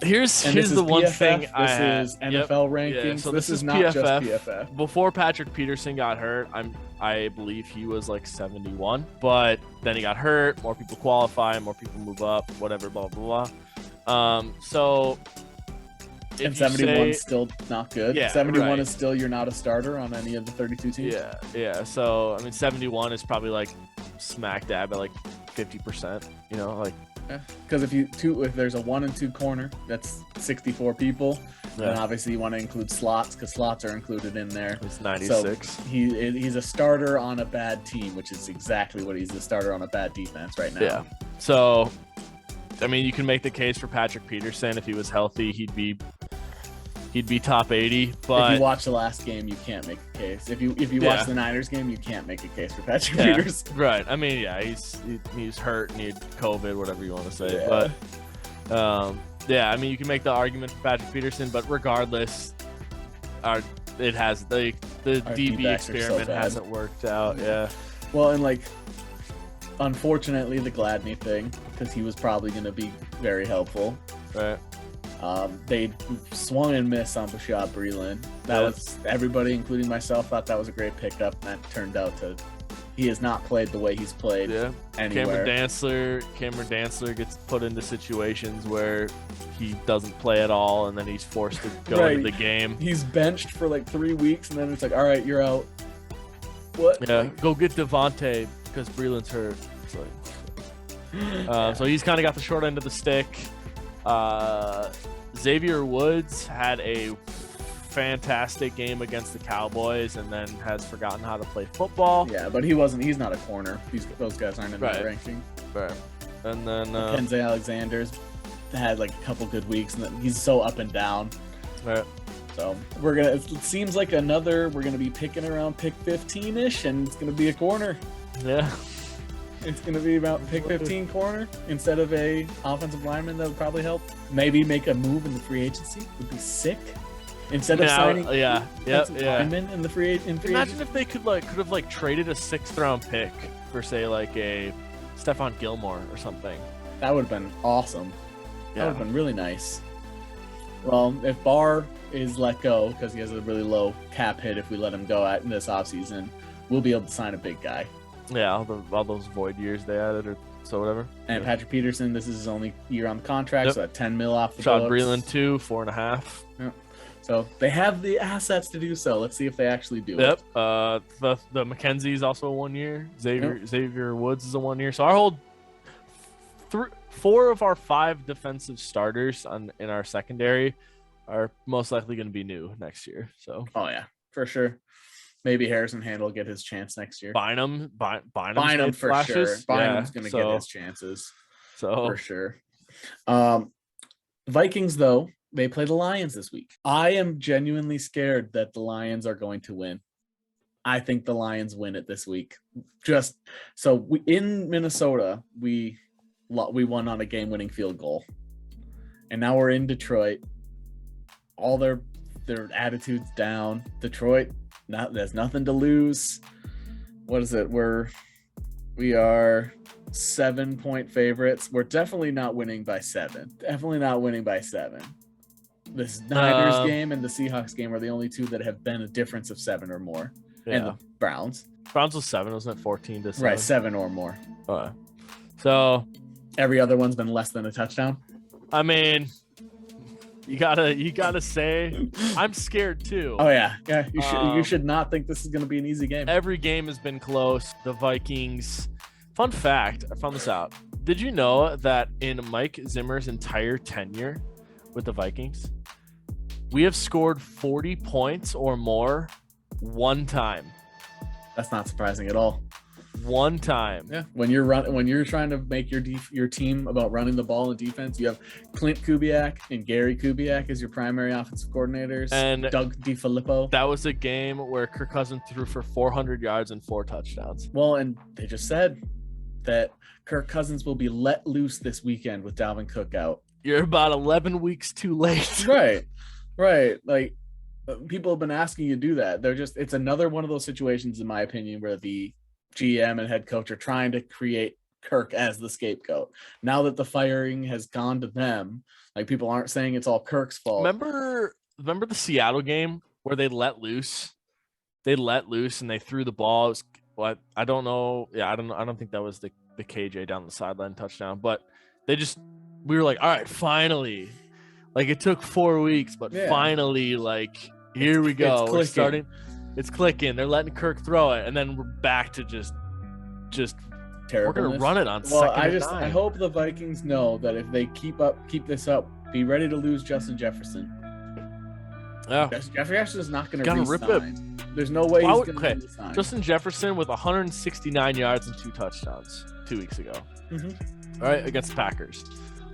Speaker 1: Here's the one
Speaker 2: PFF,
Speaker 1: thing
Speaker 2: this is NFL rankings.
Speaker 1: Yeah, so this is
Speaker 2: not
Speaker 1: PFF.
Speaker 2: Just PFF.
Speaker 1: Before Patrick Peterson got hurt, I believe he was like 71, but then he got hurt. More people qualify, more people move up, whatever, blah blah blah. So.
Speaker 2: And 71 is still not good. Yeah, 71 is still you're not a starter on any of the 32 teams.
Speaker 1: Yeah. So I mean, 71 is probably like smack dab at like 50%. You know, like.
Speaker 2: Because if there's a 1 and 2 corner, that's 64 people. Yeah. And obviously you want to include slots because slots are included in there.
Speaker 1: It's 96.
Speaker 2: So he's a starter on a bad team, which is exactly what he's a starter on a bad defense right now.
Speaker 1: Yeah. So, I mean, you can make the case for Patrick Peterson. If he was healthy, he'd be top 80. But
Speaker 2: if you watch the last game, you can't make a case. If you watch the Niners game, you can't make a case for Patrick Peterson.
Speaker 1: Right. I mean, yeah, he's hurt and he had COVID, whatever you want to say. Yeah. But I mean, you can make the argument for Patrick Peterson, but regardless, the DB experiment hasn't worked out. Yeah.
Speaker 2: Well, and like, unfortunately, the Gladney thing, because he was probably going to be very helpful.
Speaker 1: Right.
Speaker 2: They swung and missed on Bashaud Breeland. That was everybody, including myself, thought that was a great pickup. And that turned out he has not played the way he's played anywhere.
Speaker 1: Cameron Dantzler gets put into situations where he doesn't play at all, and then he's forced to go into the game.
Speaker 2: He's benched for like 3 weeks, and then it's like, all right, you're out. What?
Speaker 1: Yeah, go get Devontae because Breeland's hurt. So he's kind of got the short end of the stick. Xavier Woods had a fantastic game against the Cowboys and then has forgotten how to play football.
Speaker 2: Yeah, but he's not a corner. Those guys aren't in that ranking.
Speaker 1: Right. And then
Speaker 2: Kenzie Alexander's had like a couple good weeks, and then he's so up and down.
Speaker 1: Right.
Speaker 2: So it seems like we're gonna be picking around pick 15-ish, and it's gonna be a corner.
Speaker 1: Yeah.
Speaker 2: It's going to be about pick 15 corner instead of a offensive lineman. That would probably help. Maybe make a move in the free agency would be sick. Instead of signing linemen in the free agency.
Speaker 1: Imagine if they could have traded a 6th round pick for say like a Stephon Gilmore or something.
Speaker 2: That would have been awesome. That would have been really nice. Well, if Barr is let go because he has a really low cap hit if we let him go in this offseason, we'll be able to sign a big guy.
Speaker 1: Yeah, all those void years they added or so whatever.
Speaker 2: And Patrick Peterson, this is his only year on the contract, so that $10 million off the
Speaker 1: Sean
Speaker 2: books.
Speaker 1: Breland too, 4.5.
Speaker 2: Yep. So they have the assets to do so. Let's see if they actually do
Speaker 1: it.
Speaker 2: Yep.
Speaker 1: The McKenzie's also a 1 year. Xavier Woods is a 1 year. So our whole 4 of our 5 defensive starters in our secondary are most likely going to be new next year. So
Speaker 2: yeah, for sure. Maybe Harrison Hand will get his chance next year.
Speaker 1: Bynum for
Speaker 2: flashes. Sure. Bynum's going to get his chances. So for sure. Vikings though, they play the Lions this week. I am genuinely scared that the Lions are going to win. I think the Lions win it this week. In Minnesota, we won on a game-winning field goal, and now we're in Detroit. All their attitudes down. Detroit, there's nothing to lose. What is it? We are 7-point favorites. We're definitely not winning by 7. This Niners game and the Seahawks game are the only 2 that have been a difference of 7 or more. Yeah. And the Browns
Speaker 1: was 7, wasn't it? 14-7.
Speaker 2: Right, 7 or more.
Speaker 1: So
Speaker 2: every other one's been less than a touchdown.
Speaker 1: I mean, you gotta say, I'm scared too.
Speaker 2: Oh yeah. You should not think this is going to be an easy game.
Speaker 1: Every game has been close. The Vikings. Fun fact, I found this out. Did you know that in Mike Zimmer's entire tenure with the Vikings, we have scored 40 points or more 1 time?
Speaker 2: That's not surprising at all.
Speaker 1: 1 time.
Speaker 2: Yeah. When you're trying to make your team about running the ball and defense, you have Clint Kubiak and Gary Kubiak as your primary offensive coordinators, and Doug DeFilippo.
Speaker 1: That was a game where Kirk Cousins threw for 400 yards and 4 touchdowns.
Speaker 2: Well, and they just said that Kirk Cousins will be let loose this weekend with Dalvin Cook out.
Speaker 1: You're about 11 weeks too late.
Speaker 2: Right. Like, people have been asking you to do that. It's another one of those situations, in my opinion, where the GM and head coach are trying to create Kirk as the scapegoat. Now that the firing has gone to them, like, people aren't saying it's all Kirk's fault.
Speaker 1: Remember the Seattle game where they let loose? They let loose and they threw the ball. I don't know. Yeah, I don't think that was the KJ down the sideline touchdown, but we were like, all right, finally. Like, it took 4 weeks, but finally, like, here we go. We're starting. It's clicking. They're letting Kirk throw it, and then we're back to just
Speaker 2: terrible.
Speaker 1: We're gonna run it on second and 9.
Speaker 2: I hope the Vikings know that if they keep this up, be ready to lose Justin Jefferson.
Speaker 1: Yeah,
Speaker 2: Jefferson is not going to
Speaker 1: rip it.
Speaker 2: There's no way he's going to resign.
Speaker 1: Justin Jefferson with 169 yards and 2 touchdowns 2 weeks ago.
Speaker 2: Mm-hmm.
Speaker 1: All right, against the Packers.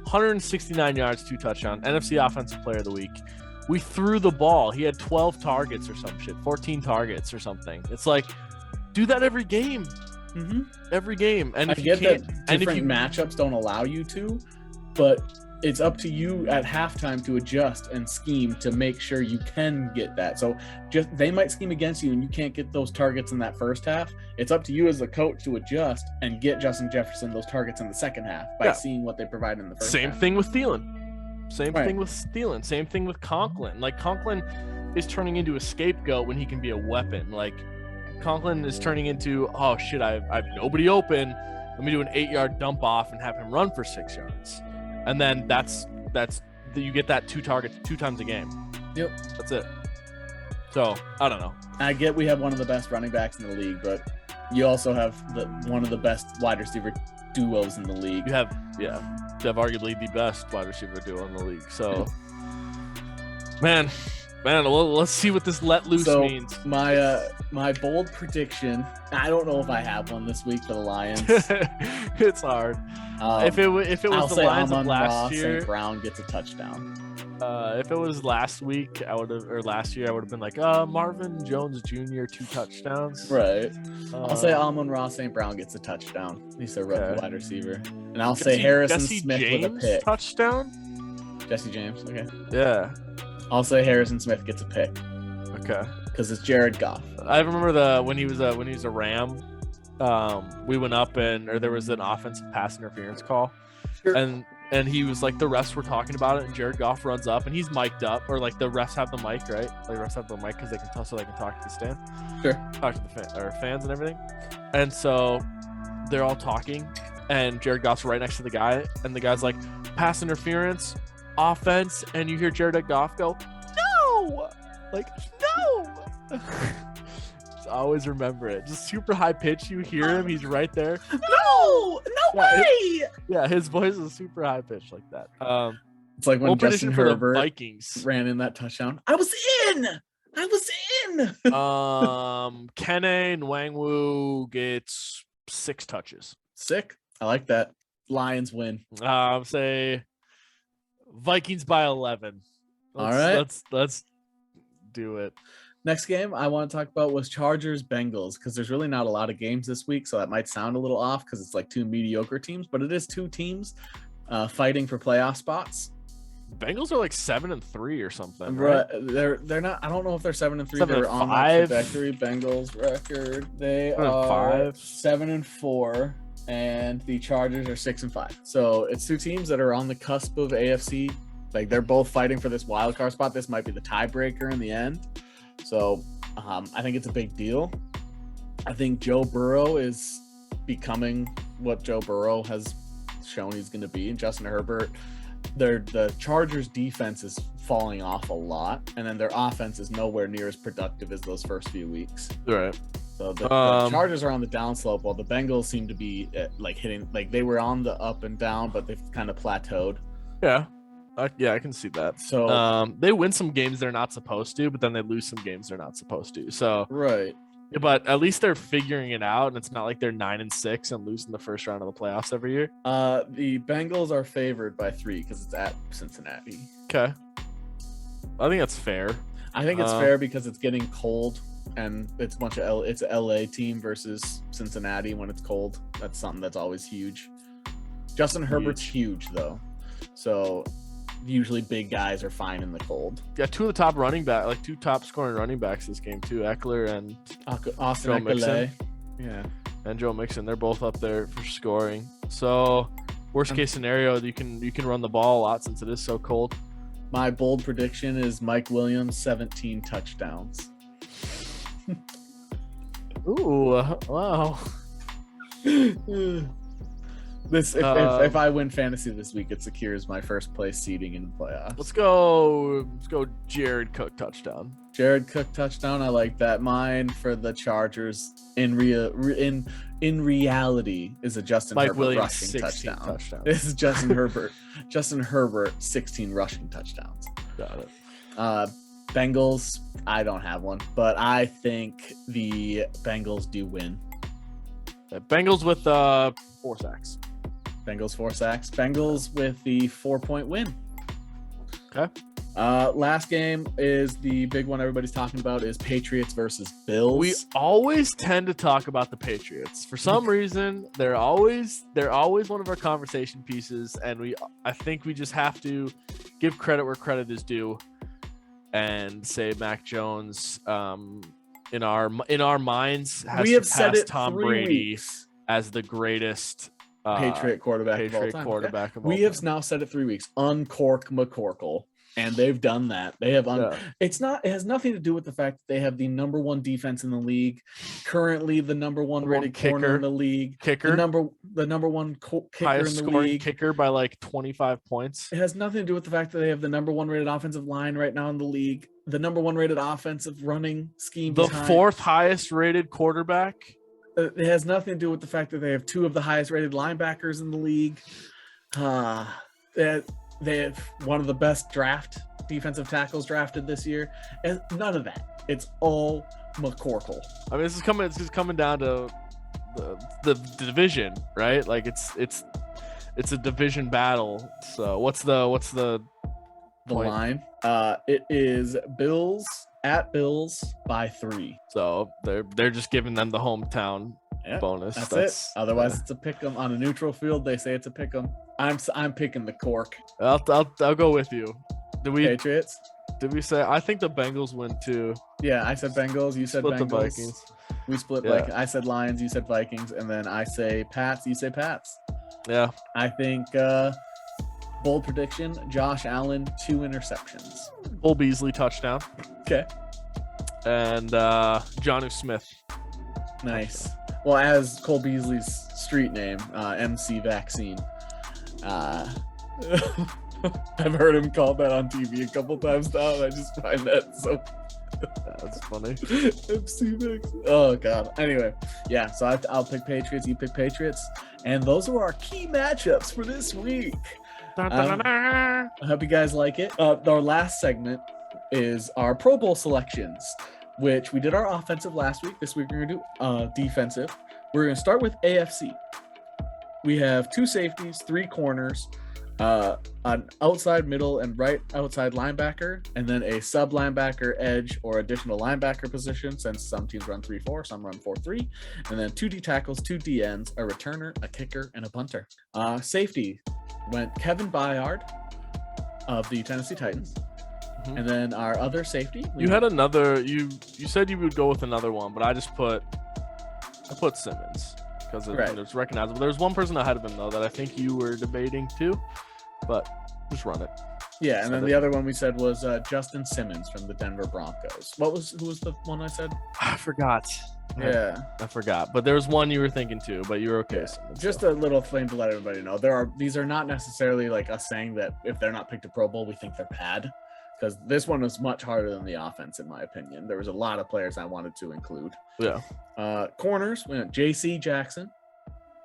Speaker 1: 169 yards, 2 touchdowns. NFC Offensive Player of the Week. We threw the ball. He had 12 targets or some shit, 14 targets or something. It's like, do that every game.
Speaker 2: Mm-hmm.
Speaker 1: Every game. And
Speaker 2: I get that different matchups don't allow you to, but it's up to you at halftime to adjust and scheme to make sure you can get that. So they might scheme against you and you can't get those targets in that first half. It's up to you as a coach to adjust and get Justin Jefferson those targets in the second half by seeing what they provide in the first half.
Speaker 1: Same thing with Thielen. Same thing with Conklin. Like, Conklin is turning into a scapegoat when he can be a weapon. Like, Conklin is turning into, oh shit, I have nobody open. Let me do an 8-yard dump off and have him run for 6 yards. And then that's you get that 2 targets 2 times a game.
Speaker 2: Yep.
Speaker 1: That's it. So, I don't know.
Speaker 2: I get we have one of the best running backs in the league, but you also have one of the best wide receiver duos in the league.
Speaker 1: You have arguably the best wide receiver duo in the league. So, man, let's see what this let loose means.
Speaker 2: My bold prediction, I don't know if I have one this week for the Lions.
Speaker 1: It's hard. If it was the Lions of last year,
Speaker 2: St. Brown gets a touchdown.
Speaker 1: If it was last year, I would have been like, Marvin Jones Jr. 2 touchdowns.
Speaker 2: Right. I'll say Amon-Ra St. Brown gets a touchdown. He's a rookie wide receiver. And I'll say Harrison Smith
Speaker 1: James
Speaker 2: with a pick.
Speaker 1: Touchdown?
Speaker 2: Jesse James, okay.
Speaker 1: Yeah.
Speaker 2: I'll say Harrison Smith gets a pick.
Speaker 1: Okay.
Speaker 2: Because it's Jared Goff.
Speaker 1: I remember when he was a Ram, we went up there was an offensive pass interference call,
Speaker 2: Sure.
Speaker 1: And he was like, the refs were talking about it, and Jared Goff runs up, and he's mic'd up, or like the refs have the mic, right? Like refs have the mic because they can talk, so they can talk to the stand, talk to the fans and everything. And so they're all talking, and Jared Goff's right next to the guy, and the guy's like, pass interference, offense, and you hear Jared Goff go, no, like no. Just always remember it. Just super high pitch. You hear him, he's right there.
Speaker 2: No way.
Speaker 1: His voice is super high pitched like that.
Speaker 2: It's like when Justin Herbert
Speaker 1: Vikings
Speaker 2: ran in that touchdown. I was in.
Speaker 1: Kene Nwangwu gets 6 touches.
Speaker 2: Sick. I like that. Lions win.
Speaker 1: Say Vikings by 11.
Speaker 2: All right.
Speaker 1: Let's do it.
Speaker 2: Next game I want to talk about was Chargers Bengals, because there's really not a lot of games this week, so that might sound a little off because it's like 2 mediocre teams, but it is 2 teams fighting for playoff spots.
Speaker 1: Bengals are like 7-3 or something,
Speaker 2: right? They're not. I don't know if they're 7-3. They're on that trajectory. Bengals record. They are 7-4, and the Chargers are 6-5. So it's 2 teams that are on the cusp of AFC. Like they're both fighting for this wild card spot. This might be the tiebreaker in the end. So I think it's a big deal. I think Joe Burrow is becoming what Joe Burrow has shown he's going to be, and Justin Herbert. The Chargers defense is falling off a lot, and then their offense is nowhere near as productive as those first few weeks.
Speaker 1: Right.
Speaker 2: So the Chargers are on the downslope, while the Bengals seem to be hitting, like they were on the up and down, but they've kind of plateaued.
Speaker 1: Yeah. I can see that. So they win some games they're not supposed to, but then they lose some games they're not supposed to. So
Speaker 2: right.
Speaker 1: But at least they're figuring it out, and it's not like they're 9-6 and losing the first round of the playoffs every year.
Speaker 2: The Bengals are favored by 3 because it's at Cincinnati.
Speaker 1: Okay. I think that's fair.
Speaker 2: I think it's fair because it's getting cold, and it's a bunch of it's a LA team versus Cincinnati when it's cold. That's something that's always huge. Justin Herbert's huge though, so usually big guys are fine in the cold.
Speaker 1: Yeah, 2 of the top running back, like 2 top scoring running backs this game too, Eckler and
Speaker 2: Austin
Speaker 1: Joe
Speaker 2: Eckler.
Speaker 1: Mixon.
Speaker 2: Yeah,
Speaker 1: and Joe Mixon. They're both up there for scoring. So worst case scenario, you can run the ball a lot since it is so cold.
Speaker 2: My bold prediction is Mike Williams 17 touchdowns.
Speaker 1: Ooh, wow.
Speaker 2: If I win fantasy this week, it secures my first place seeding in the playoffs.
Speaker 1: Let's go Jared Cook touchdown.
Speaker 2: Jared Cook touchdown. I like that. Mine for the Chargers in reality is a Justin
Speaker 1: Mike
Speaker 2: Herbert
Speaker 1: Williams,
Speaker 2: rushing touchdown. This is Justin Herbert. Justin Herbert 16 rushing touchdowns.
Speaker 1: Got it.
Speaker 2: Bengals. I don't have one, but I think the Bengals do win.
Speaker 1: Bengals with 4 sacks.
Speaker 2: Bengals 4 sacks. Bengals with the 4-point win.
Speaker 1: Okay.
Speaker 2: Last game is the big one everybody's talking about is Patriots versus Bills.
Speaker 1: We always tend to talk about the Patriots. For some reason, they're always one of our conversation pieces, and I think we just have to give credit where credit is due and say Mac Jones in our minds has surpassed Tom Brady as the greatest
Speaker 2: Patriot quarterback of all time. We have now said it 3 weeks. Uncork McCorkle, and they've done that. They have. It has nothing to do with the fact that they have the number 1 defense in the league, currently the number 1 rated corner in the league, the number 1 kicker
Speaker 1: highest
Speaker 2: in the
Speaker 1: scoring
Speaker 2: league,
Speaker 1: kicker by like 25 points.
Speaker 2: It has nothing to do with the fact that they have the number 1 rated offensive line right now in the league, the number 1 rated offensive running scheme,
Speaker 1: the 4th highest rated quarterback.
Speaker 2: It has nothing to do with the fact that they have 2 of the highest rated linebackers in the league. They have one of the best defensive tackles drafted this year, and none of that. It's all McCorkle.
Speaker 1: I mean, it's just coming down to the division, right? Like it's a division battle. So what's the
Speaker 2: line? It is Bills at Bills by 3.
Speaker 1: So they're just giving them the hometown bonus.
Speaker 2: That's it. Otherwise, it's a pick 'em on a neutral field. They say it's a pick 'em. I'm picking the cork.
Speaker 1: I'll go with you.
Speaker 2: Patriots?
Speaker 1: Did we say? I think the Bengals win too.
Speaker 2: Yeah, I said Bengals. You said Bengals.
Speaker 1: The Vikings.
Speaker 2: We split. I said Lions. You said Vikings, and then I say Pats. You say Pats.
Speaker 1: Yeah.
Speaker 2: I think bold prediction, Josh Allen, 2 interceptions.
Speaker 1: Cole Beasley touchdown.
Speaker 2: Okay.
Speaker 1: And Jonnu Smith.
Speaker 2: Nice. Well, as Cole Beasley's street name, MC Vaccine. I've heard him called that on TV a couple times now, and I just find that so...
Speaker 1: That's funny.
Speaker 2: MC Vaccine. Oh, God. Anyway, yeah, so I'll pick Patriots, you pick Patriots, and those are our key matchups for this week. I hope you guys like it. Our last segment is our Pro Bowl selections, which we did our offensive last week. This week we're going to do defensive. We're going to start with AFC. We have 2 safeties, 3 corners, an outside, middle, and right outside linebacker, and then a sub linebacker, edge, or additional linebacker position, since some teams run 3-4, some run 4-3, and then 2 D tackles, 2 D ends, a returner, a kicker, and a punter. Safety went Kevin Byard of the Tennessee Titans. Mm-hmm. And then our other safety.
Speaker 1: You had another. You said you would go with another one, but I put Simmons because it's recognizable. There's one person ahead of him though that I think you were debating too, but just run it.
Speaker 2: Yeah, and then the other one we said was Justin Simmons from the Denver Broncos. Who was the one I said?
Speaker 1: I forgot.
Speaker 2: Yeah,
Speaker 1: I forgot. But there was one you were thinking too, but you were okay.
Speaker 2: Yeah. Just a little thing to let everybody know. These are not necessarily like us saying that if they're not picked to Pro Bowl, we think they're bad. Because this one was much harder than the offense, in my opinion. There was a lot of players I wanted to include.
Speaker 1: Yeah.
Speaker 2: Corners, we went J.C. Jackson,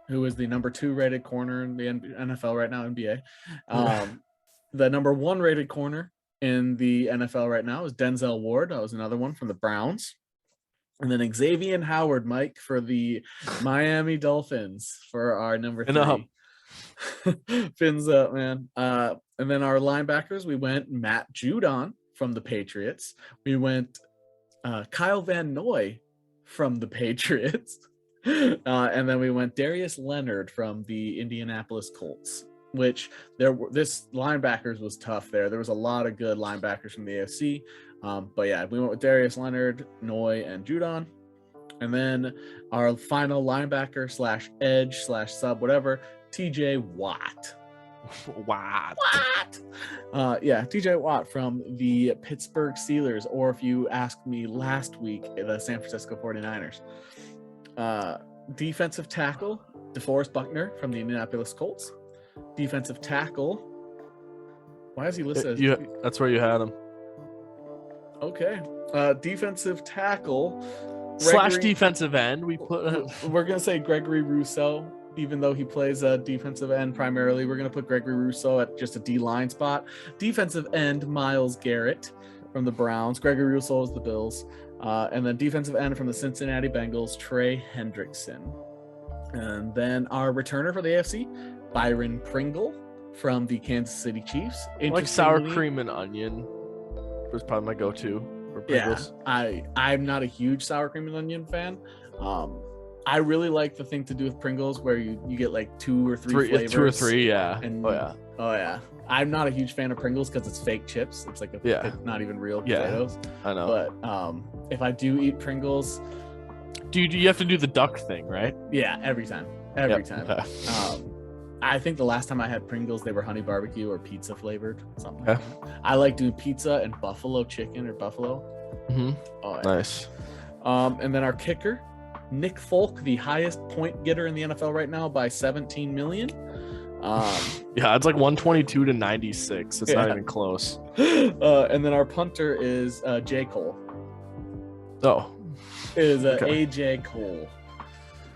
Speaker 2: who is the number 2 rated corner in the NFL right now, NBA. The number 1 rated corner in the NFL right now is Denzel Ward. That was another one from the Browns. And then Xavier Howard, Mike, for the Miami Dolphins for our number 3. Fins up, man. And then our linebackers, we went Matt Judon from the Patriots. We went Kyle Van Noy from the Patriots. And then we went Darius Leonard from the Indianapolis Colts, which this linebackers was tough there. There was a lot of good linebackers from the AFC. But yeah, we went with Darius Leonard, Noy, and Judon. And then our final linebacker / edge / sub, whatever, TJ Watt.
Speaker 1: Watt.
Speaker 2: Yeah, TJ Watt from the Pittsburgh Steelers, or if you asked me last week, the San Francisco 49ers. Defensive tackle, DeForest Buckner from the Indianapolis Colts. Defensive tackle. Why is he listed?
Speaker 1: That's where you had him.
Speaker 2: Okay. Defensive tackle
Speaker 1: / defensive end.
Speaker 2: We're gonna say Gregory Rousseau, even though he plays a defensive end primarily. We're gonna put Gregory Rousseau at just a D-line spot. Defensive end Myles Garrett from the Browns. Gregory Rousseau is the Bills. And then defensive end from the Cincinnati Bengals, Trey Hendrickson. And then our returner for the AFC, Byron Pringle from the Kansas City Chiefs.
Speaker 1: Like sour cream and onion was probably my go-to for Pringles.
Speaker 2: Yeah, I'm not a huge sour cream and onion fan. I really like the thing to do with Pringles where you get like 2 or 3 flavors.
Speaker 1: 2 or 3, yeah.
Speaker 2: And, oh yeah. I'm not a huge fan of Pringles because it's fake chips. It's like it's not even real potatoes.
Speaker 1: I know.
Speaker 2: But if I do eat Pringles,
Speaker 1: you have to do the duck thing, right?
Speaker 2: Yeah, every time. Okay. I think the last time I had Pringles, they were honey barbecue or pizza flavored, something like that. I like doing pizza and buffalo chicken or buffalo.
Speaker 1: Mm-hmm.
Speaker 2: Oh, yeah.
Speaker 1: Nice.
Speaker 2: And then our kicker, Nick Folk, the highest point getter in the NFL right now by 17 million.
Speaker 1: Yeah, it's like 122 to 96. It's not even close.
Speaker 2: And then our punter is J. Cole.
Speaker 1: Oh.
Speaker 2: Is AJ Cole.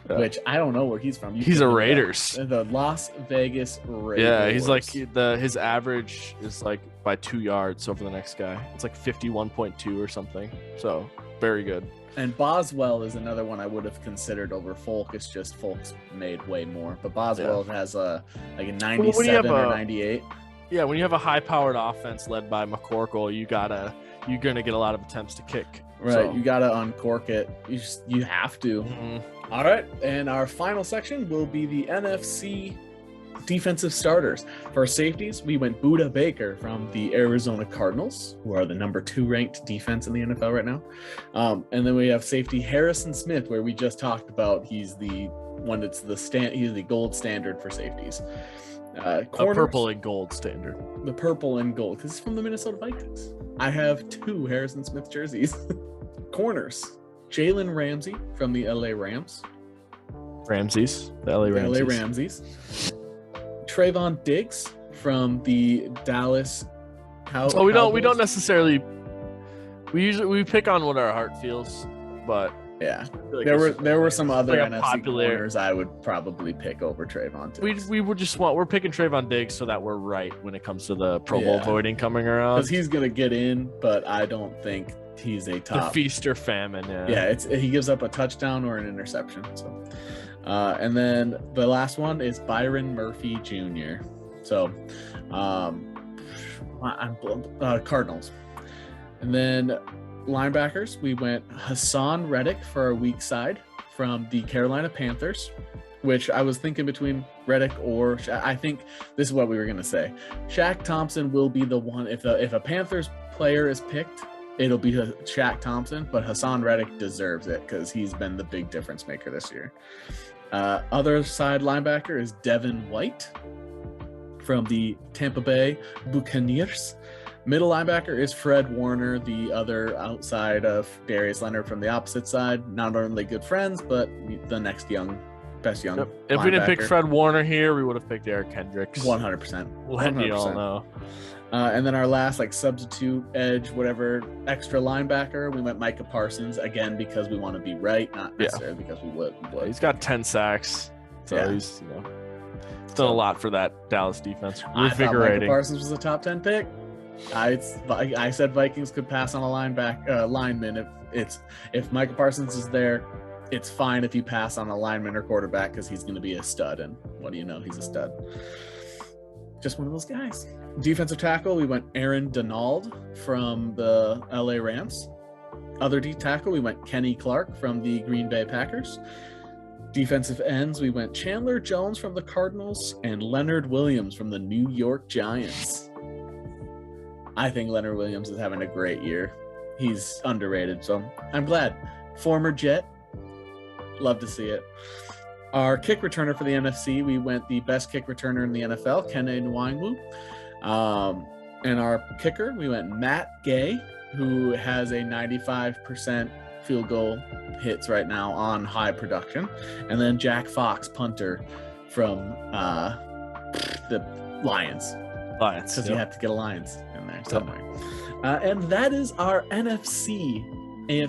Speaker 2: Which I don't know where he's from.
Speaker 1: He's a Raiders.
Speaker 2: The Las Vegas Raiders.
Speaker 1: Yeah, he's like his average is like by 2 yards over the next guy. It's like 51.2 or something. So very good.
Speaker 2: And Boswell is another one I would have considered over Folk. It's just Folk's made way more. But Boswell has a 97 or 98.
Speaker 1: Yeah, when you have a high-powered offense led by McCorkle, you're gonna get a lot of attempts to kick.
Speaker 2: Right, so you gotta uncork it. You have to. Mm-hmm. All right, and our final section will be the NFC defensive starters. For safeties, we went Budda Baker from the Arizona Cardinals, who are the number 2 ranked defense in the NFL right now. And then we have safety Harrison Smith, where we just talked about he's the when it's he's the gold standard for safeties.
Speaker 1: A purple and gold standard.
Speaker 2: The purple and gold, because it's from the Minnesota Vikings. I have 2 Harrison Smith jerseys. Corners, Jalen Ramsey from the LA Rams.
Speaker 1: The LA
Speaker 2: Ramses. Trayvon Diggs from the Dallas
Speaker 1: Cowboys. We don't necessarily. We pick on what our heart feels, but
Speaker 2: yeah, there were some other NFC corners I would probably pick over Trayvon Diggs.
Speaker 1: We're picking Trayvon Diggs so that we're right when it comes to the Pro Bowl voting coming around,
Speaker 2: because he's gonna get in, but I don't think he's a top.
Speaker 1: The feast or famine.
Speaker 2: Yeah, he gives up a touchdown or an interception. So, and then the last one is Byron Murphy Jr. So, Cardinals, and then linebackers, we went Hassan Reddick for our weak side from the Carolina Panthers, which I was thinking between Reddick or I think this is what we were going to say. Shaq Thompson will be the one. If a Panthers player is picked, it'll be Shaq Thompson, but Hassan Reddick deserves it because he's been the big difference maker this year. Other side linebacker is Devin White from the Tampa Bay Buccaneers. Middle linebacker is Fred Warner, the other outside of Darius Leonard from the opposite side. Not only good friends, but the next best young.
Speaker 1: Yep. If we didn't pick Fred Warner here, we would have picked Eric Kendricks.
Speaker 2: 100%.
Speaker 1: Let you all know.
Speaker 2: And then our last substitute edge, whatever, extra linebacker, we went Micah Parsons again because we want to be right, not necessarily because we would.
Speaker 1: He's got 10 sacks, so he's done a lot for that Dallas defense.
Speaker 2: Revigorating. I thought Micah Parsons was a top 10 pick. I said Vikings could pass on a lineman if Micah Parsons is there. It's fine if you pass on a lineman or quarterback because he's going to be a stud, and what do you know, he's a stud. Just one of those guys. Defensive tackle, we went Aaron Donald from the LA Rams. Other D tackle, we went Kenny Clark from the Green Bay Packers. Defensive ends, we went Chandler Jones from the Cardinals and Leonard Williams from the New York Giants. I think Leonard Williams is having a great year. He's underrated, so I'm glad. Former Jet, love to see it. Our kick returner for the NFC, we went the best kick returner in the NFL, Kene Nwangwu. And our kicker, we went Matt Gay, who has a 95% field goal hits right now on high production. And then Jack Fox, punter from the Lions. Because you have to get a Lions in there somewhere. And that is our NFC.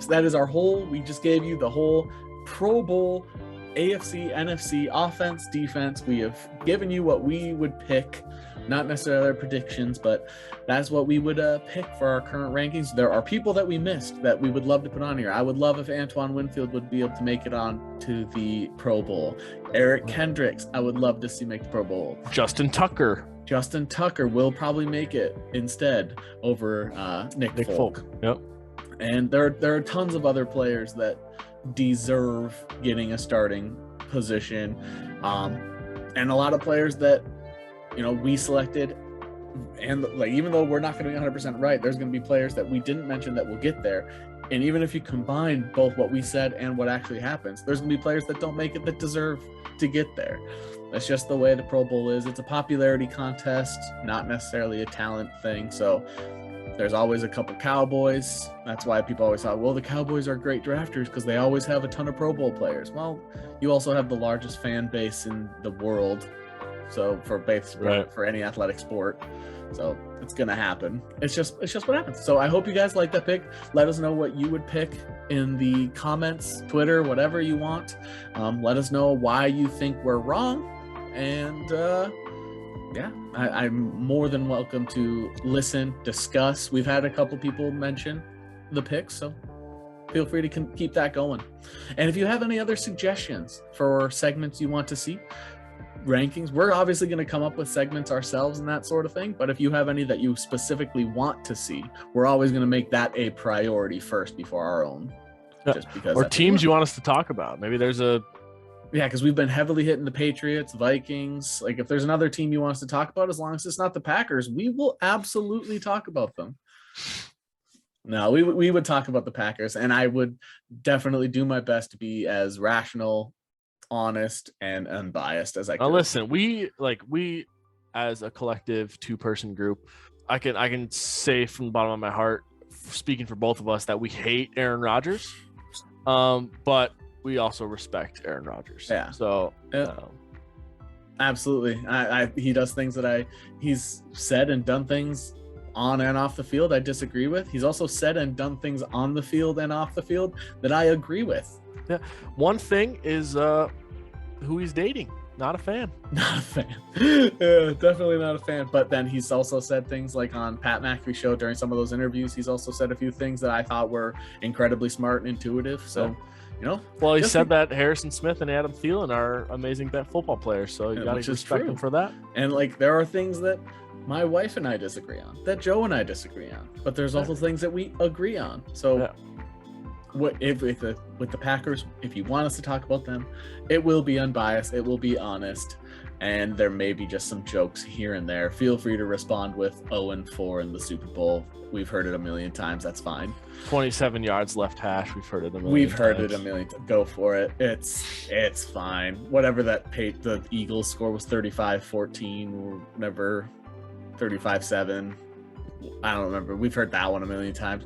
Speaker 2: That is our whole, we just gave you the whole Pro Bowl, AFC, NFC, offense, defense. We have given you what we would pick, not necessarily our predictions, but that's what we would pick for our current rankings. There are people that we missed that we would love to put on here. I would love if Antoine Winfield would be able to make it on to the Pro Bowl. Eric Kendricks, I would love to see make the Pro Bowl.
Speaker 1: Justin Tucker
Speaker 2: will probably make it instead over Nick Folk.
Speaker 1: Yep.
Speaker 2: And there are tons of other players that deserve getting a starting position, and a lot of players that we selected, and even though we're not going to be 100% right, there's going to be players that we didn't mention that will get there. And even if you combine both what we said and what actually happens, there's going to be players that don't make it that deserve to get there. That's just the way the Pro Bowl is. It's a popularity contest, not necessarily a talent thing. So there's always a couple Cowboys. That's why people always thought, well, the Cowboys are great drafters because they always have a ton of Pro Bowl players. Well, you also have the largest fan base in the world. So for any athletic sport. So it's going to happen. It's just what happens. So I hope you guys like that pick. Let us know what you would pick in the comments, Twitter, whatever you want. Let us know why you think we're wrong. And I'm more than welcome to listen, discuss. We've had a couple people mention the picks, so feel free to keep that going. And if you have any other suggestions for segments you want to see, rankings, we're obviously going to come up with segments ourselves and that sort of thing, but if you have any that you specifically want to see, we're always going to make that a priority first before our own. Just because
Speaker 1: or teams you want us to talk about. Maybe there's
Speaker 2: because we've been heavily hitting the Patriots, Vikings. If there's another team you want us to talk about, as long as it's not the Packers, we will absolutely talk about them. No, we would talk about the Packers, and I would definitely do my best to be as rational honest and unbiased as I
Speaker 1: Now
Speaker 2: could.
Speaker 1: listen, we as a collective 2-person group, I can say from the bottom of my heart, speaking for both of us, that we hate Aaron Rodgers, but we also respect Aaron Rodgers.
Speaker 2: Yeah.
Speaker 1: So
Speaker 2: absolutely, he does things that he's said and done things on and off the field I disagree with. He's also said and done things on the field and off the field that I agree with.
Speaker 1: Yeah. One thing is who he's dating. Not a fan.
Speaker 2: Not a fan. Yeah, definitely not a fan. But then he's also said things like on Pat McAfee show during some of those interviews. He's also said a few things that I thought were incredibly smart and intuitive. So,
Speaker 1: well, he said that Harrison Smith and Adam Thielen are amazing football players. So you got to respect him for that.
Speaker 2: And there are things that my wife and I disagree on, that Joe and I disagree on, but there's also things that we agree on. So with the Packers, if you want us to talk about them, it will be unbiased, it will be honest, and there may be just some jokes here and there. Feel free to respond with 0-4 in the Super Bowl. We've heard it a million times. That's fine. 27
Speaker 1: yards left hash. We've heard it a million times.
Speaker 2: We've heard it a million times. Go for it. It's fine. Whatever the Eagles score was 35-14 or whatever, 35-7. I don't remember. We've heard that one a million times.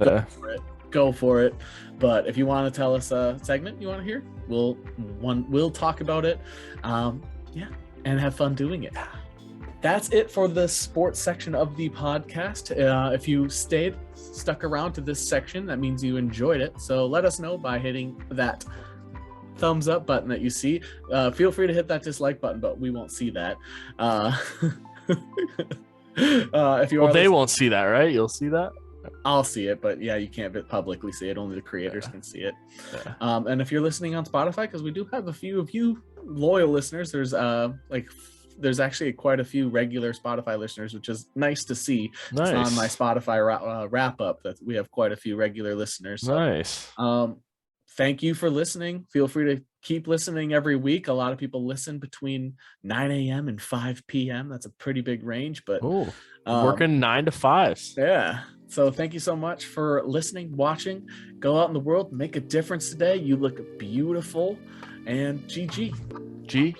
Speaker 2: Go for it. But if you want to tell us a segment you want to hear, we'll talk about it. And have fun doing it. That's it for the sports section of the podcast. If you stuck around to this section, that means you enjoyed it. So let us know by hitting that thumbs up button that you see. Feel free to hit that dislike button, but we won't see that. If you
Speaker 1: they won't see that, right? You'll see that.
Speaker 2: I'll see it, but you can't publicly see it. Only the creators can see it. And if you're listening on Spotify, because we do have a few of you loyal listeners, there's actually quite a few regular Spotify listeners, which is nice to see.
Speaker 1: Nice.
Speaker 2: It's on my Spotify wrap up that we have quite a few regular listeners. So,
Speaker 1: nice.
Speaker 2: Thank you for listening. Feel free to keep listening every week. A lot of people listen between 9 a.m. and 5 p.m. That's a pretty big range, but
Speaker 1: working 9 to 5.
Speaker 2: Yeah. So thank you so much for listening, watching. Go out in the world, make a difference today. You look beautiful, and GG.
Speaker 1: G.